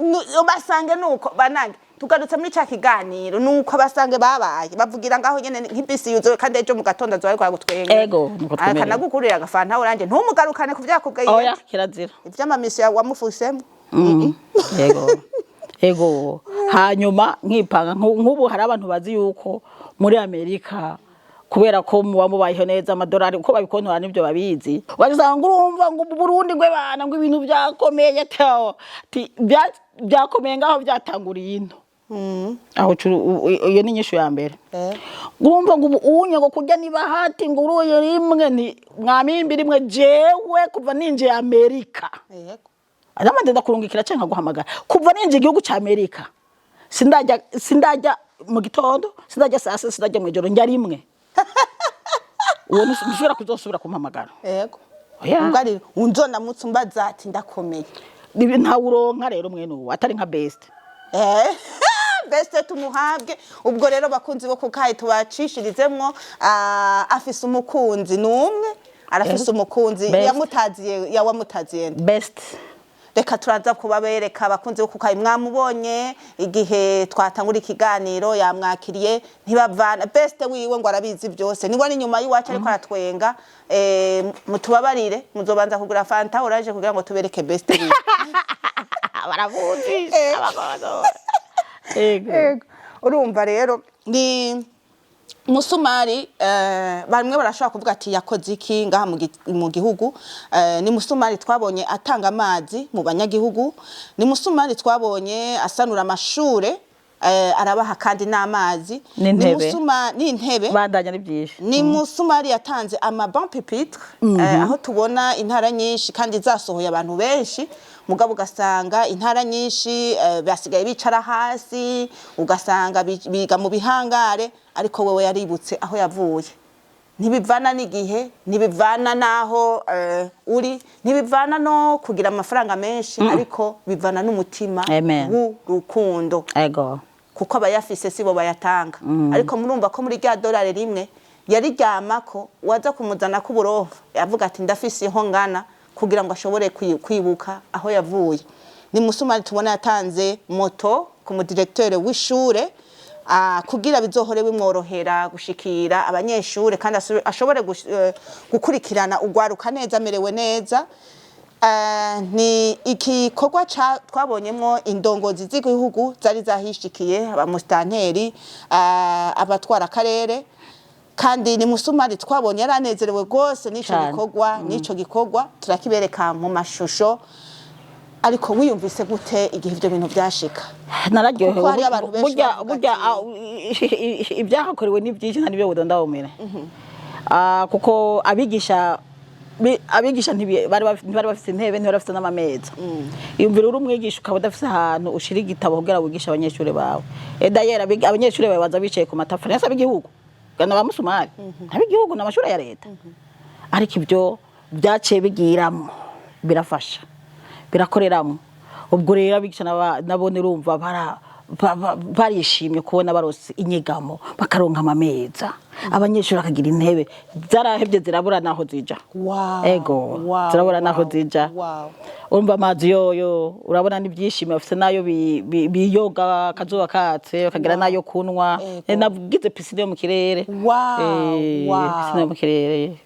basange nuko banange tugarutse muri ca kiganiro nuko basange babaye bavugira ngaho nyene nk'ibisi yuzo kandi ejo mu gatondo zo ariko gutwenga ego nuko twemera akanagukurira agafanta uranje ntumugarukane kuvyakubwiye oya kirazira ivy'amamisi ya wamufusemo ego hanyuma nkipanga nk'ubu hari abantu bazi yuko muri Amerika kubera ko muba mubayeho neza amadolari uko babikontora nibyo babizi bazanga urumva ngo Burundi ngwe bana ngo ibintu byakomeye tao byakomeye ngaho byatanguriye into aho iyo ni nyishu ya mbere urumva ngo unye ngo kujya niba hati ngo uruye rimwe ni mwamimbi rimwe jewe kuva ninje ya Amerika adamande ndakurungikira cenka guhamagara kuva ninje igihugu ca Amerika sindajya mu gitondo sindajya saa sita sindajya mu ijoro njya rimwe uwo nishobora kuzosubira kumpamagara ngari unzona mutsumbaza ati ndakomeye nibi nta uronka rero mwene uwo atari nka best best tumuhabwe ubwo rero bakunzi bo kukaye tubacishirizemwo afise umukunzi numwe arafise umukunzi yawamutaziye best reka turaza kubabereka abakunzi bo kukaye mwamubonye igihe twatangura ikiganiro yamwakiriye ntibavana best wiwe ngo arabizi byose niwe ni nyuma yiwacu ariko aratwenga mutubabarire muzobanza kugura fanta orange kugira ngo tubereke best wiwe baravuzi abagodo urumva rero ni Musumari bamwe barashaka kuvuga ati yakoze iki ngaha mu gihugu ni Musumari twabonye atanga amazi mu banyagihugu ni Musumari twabonye asanura amashure arabaha kandi n'amazi ni intebe bandanya ni byinshi ni Musumari yatanze amaban pupitre aho tubona intara nyinshi kandi zasohoye abantu benshi mugabo ugasanga intara nyinshi basigaye bicara hasi ugasanga biga mu bihangare ariko wewe yaributse aho yavuye ntibivana n'igihe ntibivana naho uri ntibivana no kugira amafaranga menshi ariko bivana n'umutima w'urukundo kuko abayafise sibo bayatanga ariko murumva ko muri rya dolari rimwe yariryamako waza kumuzana ku burofa yavuga ati ndafise iho ngana kugira ngo ashobore kwibuka aho yavuye ni Musumari tubona yatanze moto ku mudirecteur w'ishure kugira bizohore bimworohera gushikira abanyeshure kandi ashobore gukurikirana ugwaruka neza merewe neza ni igikorwa twabonyemo indongozi z'igihugu zari zahishikiye abamustanteri abatwara akarere kandi ni Musumari twabonye yaranezerewe rwose n'ico Cane. gikorwa n'ico gikorwa turakibereka mu mashusho ariko wiyumvise gute igihe ivyo bintu byashika nararyohewe Kuko hari abantu benshi burya bavuga burya ati- ibyahakorewe ni byinshi nta nibyo ndawumira kuko abigisha ntibari bafite intebe ntibari bafite n'amameza yumvira uri umwigisha ukaba udafite ahantu ushira igitabo kugira wigisha abanyeshuri bawe dayera abanyeshuri bawe baza bicaye ku matafari yasa b'igihugu gana ba Musumari ntab'igihugu n'amashuri ya leta ariko ibyo byaciye bigiramo birafasha birakoreramo ubwo rero abigisha nabone urumva barishimye kubona barose inyegamo bakaronka amameza abanyeshuri bakagira intebe zarahebye zirabura naho zija ego zirabura naho zija urumva amazi yoyo urabona n'ibyishimo bafite nayo biyoga akazuba katse bakagira nayo kunwa nagize pisine yo mu kirere pisine yo mu kirere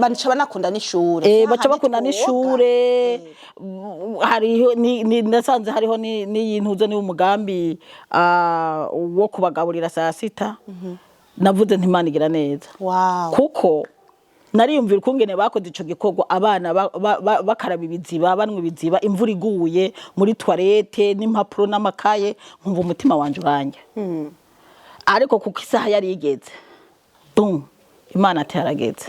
baca banakunda n'ishure baca bakunda n'ishure hariho nasanze hariho n'iyintuzo n'umugambi wo kubagaburira saa sita navuze ntimana igira neza kuko nariyumvira ukungene bakoze ico gikorwa abana bakaraba ibiziba banwe ibiziba imvura iguye muri toilette n'impapuro n'amakaye nkumva umutima wanje uranje ariko kuko isaha yari igeze Imana atarageze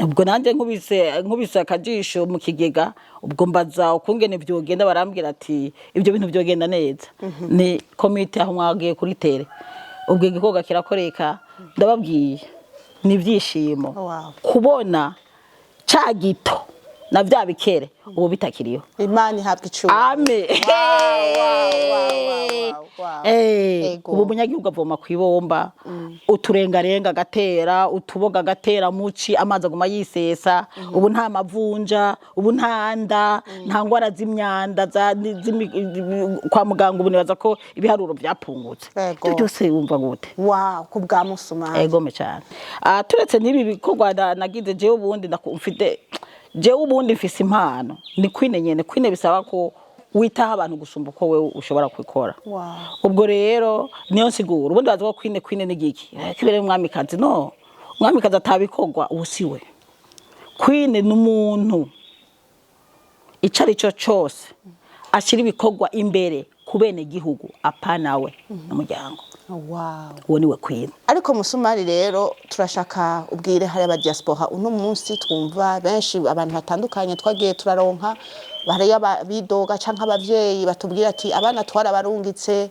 ubwo nanje nkubise akajisho mu kigega ubwo mbaza ukungene byogenda barambwira ati ibyo bintu byogenda neza ni komite aho mwagiye kuri tere ubwo igikorwa kirakoreka ndababwiye ni ibyishimo kubona ca gito na vya bikere ubu bitakiriyo Imana ihabwa icubahiro amen ubu munyagihugu avoma kwibomba uturengarenga gatera utuboga gatera muci amazi aguma yisesa ubu nta mavunja ubu nta nda nta ngwara z'imyanda kwa muganga ubu nibaza ko ibiharuro byapungutse byose wumva gute ku bwa Musumari ego me cyane turetse n'ibi bikorwa nagize jewe ubundi mfite jewe ubundi mfise impano ni kwine nyene kwine bisaba ko witaho abantu gusumba uko wewe ushobora kwikora ubwo rero niyo nsigura ubundi bazi ko kwine n'igiki kibere umwamikazi no umwamikazi atabikorwa ubusiwe kwine n'umuntu icari cyo cyose ashira ibikorwa imbere kubene gihugu apanawe n'umuryango uwo niwe kwine ariko Musumari rero turashaka ubwire hari aba diaspora uno munsi twumva benshi abantu batandukanye twagiye turaronka bariya bidoga canke abavyeyi batubwira ati abana twarabarungitse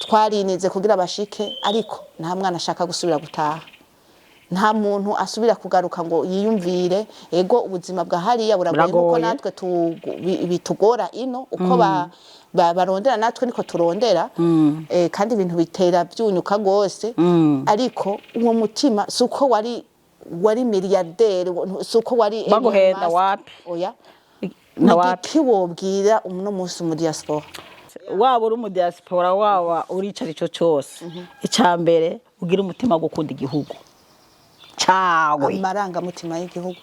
twarinize kugira bashike ariko nta mwana ashaka gusubira gutaha nta muntu asubira kugaruka ngo yiyumvire ego ubuzima bwa hariya buragoye nuko natwe bitugora ino uko barondera natwe niko turondera kandi ibintu bitera byunyuka gose ariko uwo mutima suko wari milliardaire suko wari baguhenda wapi oya na wapi kiwobwira uno munsi mu diaspora waba uri mu diaspora waba uricara ico cyose icambere ugira umutima gukunda igihugu cawe amaranga mutima y'igihugu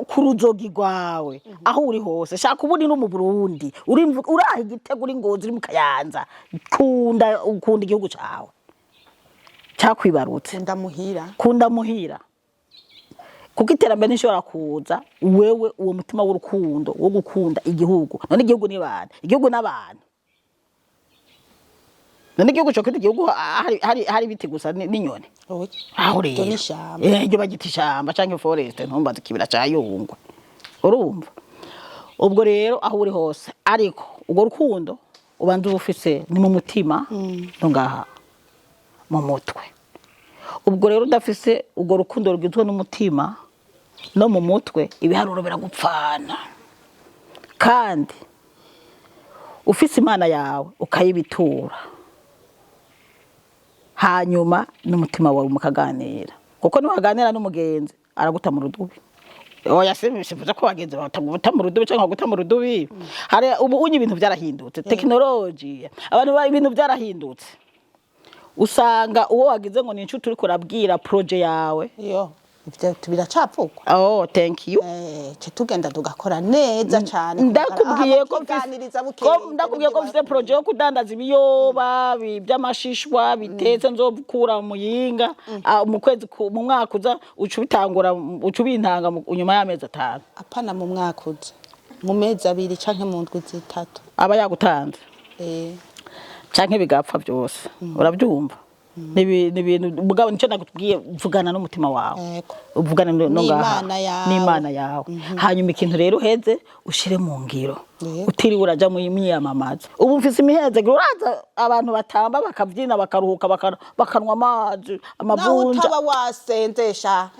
kuruzogi rwawe aho uri hose shaka ubuni no mu Burundi uraha igitego uri Ngozi uri mu Kayanza ukunda igihugu cawe cyakwibarutse kunda muhira kuko iterambere nishobora kuza wewe uwo mutima w'urukundo wo gukunda igihugu none igihugu ni bande igihugu n'abantu none igihugu cyo igihugu hari biti gusa n'inyoni aho rero iryo bagita ishamba canke forest ntumbaze kibira cyayungwe urumva ubwo rero aho uri hose ariko ubwo rukundo ubanza ubufise ni mu mutima no ngaha mu mutwe ubwo rero udafise ubwo rukundo rugizwe n'umutima no mu mutwe ibiharuro biragupfana kandi ufise imana yawe ukayibitura hanyuma n'umutima wawe mukaganira kuko niwaganira n'umugenzi araguta mu rudubi oya sivuze ko bagenzi bataguta mu rudubi cyangwa guta mu rudubi hari ubu ibintu byarahindutse technology abantu ibintu byarahindutse usanga uwo wagize ngo ni inshuti uri kurabwira projet yawe ivyo biracapfukwa. Oh, thank you. Tugenda tugakora neza cyane. Ndakubwiye ko mfite projet yo kudandaza ibiyoba by'amashishwa bitetse nzobukura mu yinga mu kwezi mu mwaka uza ucubitangura ucubintanga nyuma y'amezi 5. Apana mu mwaka uza. Mu mezi 2 canke mu ndwi 3. Aba yagutanze. Canke bigapfa byose. Urabyumva? Nibintu mugabo nico nakubwiye vugana n'umutima wawe. Uvugana n'Imana yawe. Hanyuma ikintu rero uheze ushire mu ngiro. Utiri uraja mu myiyamamaza. Ubu mfise imiheze uraza abantu batamba bakavyina bakaruhuka bakanwa amazi amavunja. Nawe utaba wasenzesha.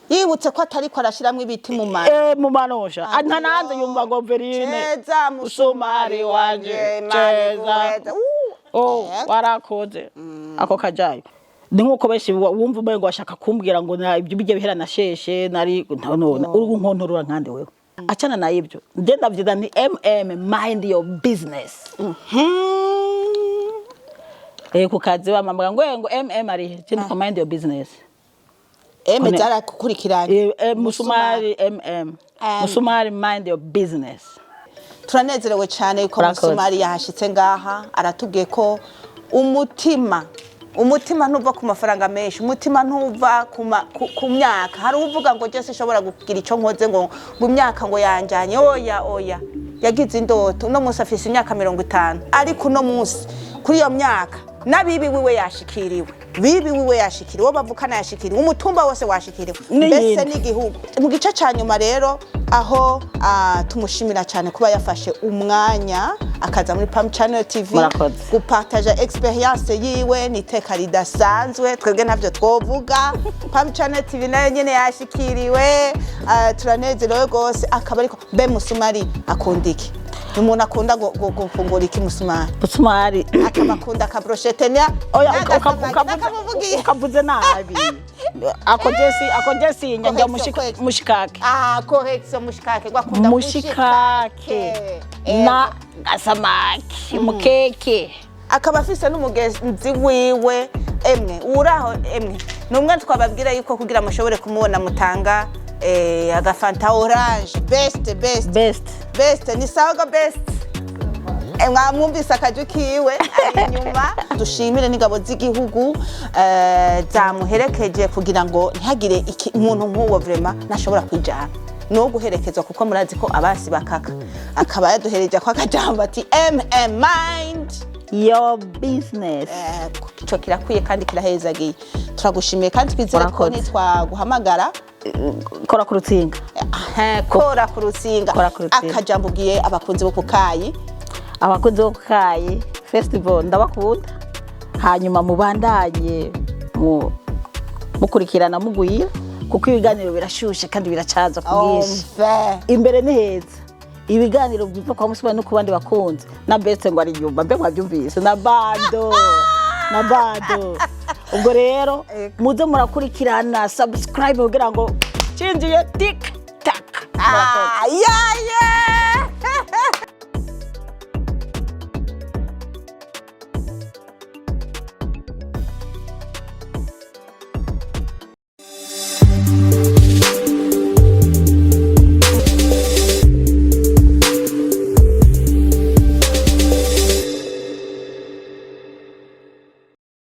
Yibutse ko atari ko arashiramwe ibiti mu mano. Mu manosha. Ntananze yumva ngo Verine. Musumari wanje. Cheza. Oh, warakoze. Ako kajayo. Ni nkuko benshi wumva umengo washaka kumbwira ngo ibyo bijye bihera na sheshe nari none uri nkontorura nkande wewe. Acana na ibyo. Nde ndavyida ni mind your business. Ku kazi wa mama ngo ari cyo mind your business. Zara kukurikiranye. Musumari Musumari mind your business. Turanezerewe cyane ko Musumari yahashitse ngaha aratubwiye ko umutima ntuva ku mafaranga menshi, umutima ntuva ku myaka. Hari uvuga ngo je sishobora kugira ico nkoze ngo imyaka ngo yanjanye. Oya yagize indoto no musi afise imyaka 50 ariko no musi kuri iyo myaka nabibi wiwe yashikiriwe. Bibi wiwe yashikiriwe, wo bavukana yashikiriwe, umutumba wose washikiriwe. Mbese n'igihugu. Mu gice cyanyuma rero aho tumushimira cyane kuba yafashe umwanya akaza muri Pam Channel TV gupartage experience yiwe niteka ridasanzwe. Twebwe navyo twovuga. Pam Channel TV nayo nyene yashikiriwe. Turanezerewe gose akaba ariko be Musumari akundiki. Umuntu akunda gufungura iki Musumari? Musumari akaba akunda ka brochette nya ukavuze nabi. Ako Jesse njya mushikake. Correction mushikake gwakunda mushikake na gasamaki mukeke. Akaba afise n'umugenzi wiwe uraho numwe twababwira yuko kugira amashobore kumubona mutanga agafanta orange best ni sawa best. Mwamwumvise akaju kiwe ari inyuma. Dushimire n'ingabo z'igihugu zamuherekeje kugira ngo ntihagire umuntu nk'uwo vraiment nashobora kwijana no guherekezwa kuko murazi ko abasi bakaka. Akaba yaduhereje ko akajambo ati mind your business. Cyo kirakwiye kandi kirahezagiye. Turagushimiye kandi twizere ko nitwaguhamagara kora ku rutsinga. Kora ku rutsinga. Akajambo ugiye abakunzi bo kukayi. Abakunzi bo kukayi festival ndabakunda. Hanyuma mubandanye mukurikirana muguye kuko ibiganiro birashushe kandi biracaza kubwinshi. Imbere ni heza. Ibiganiro biva kwa Musumari no kubandi bakunzi na best ngo ari nyumba mbe mwabyumvise na bado. Ubwo rero muze murakurikirana subscribe kugira ngo cinjiye tik tak.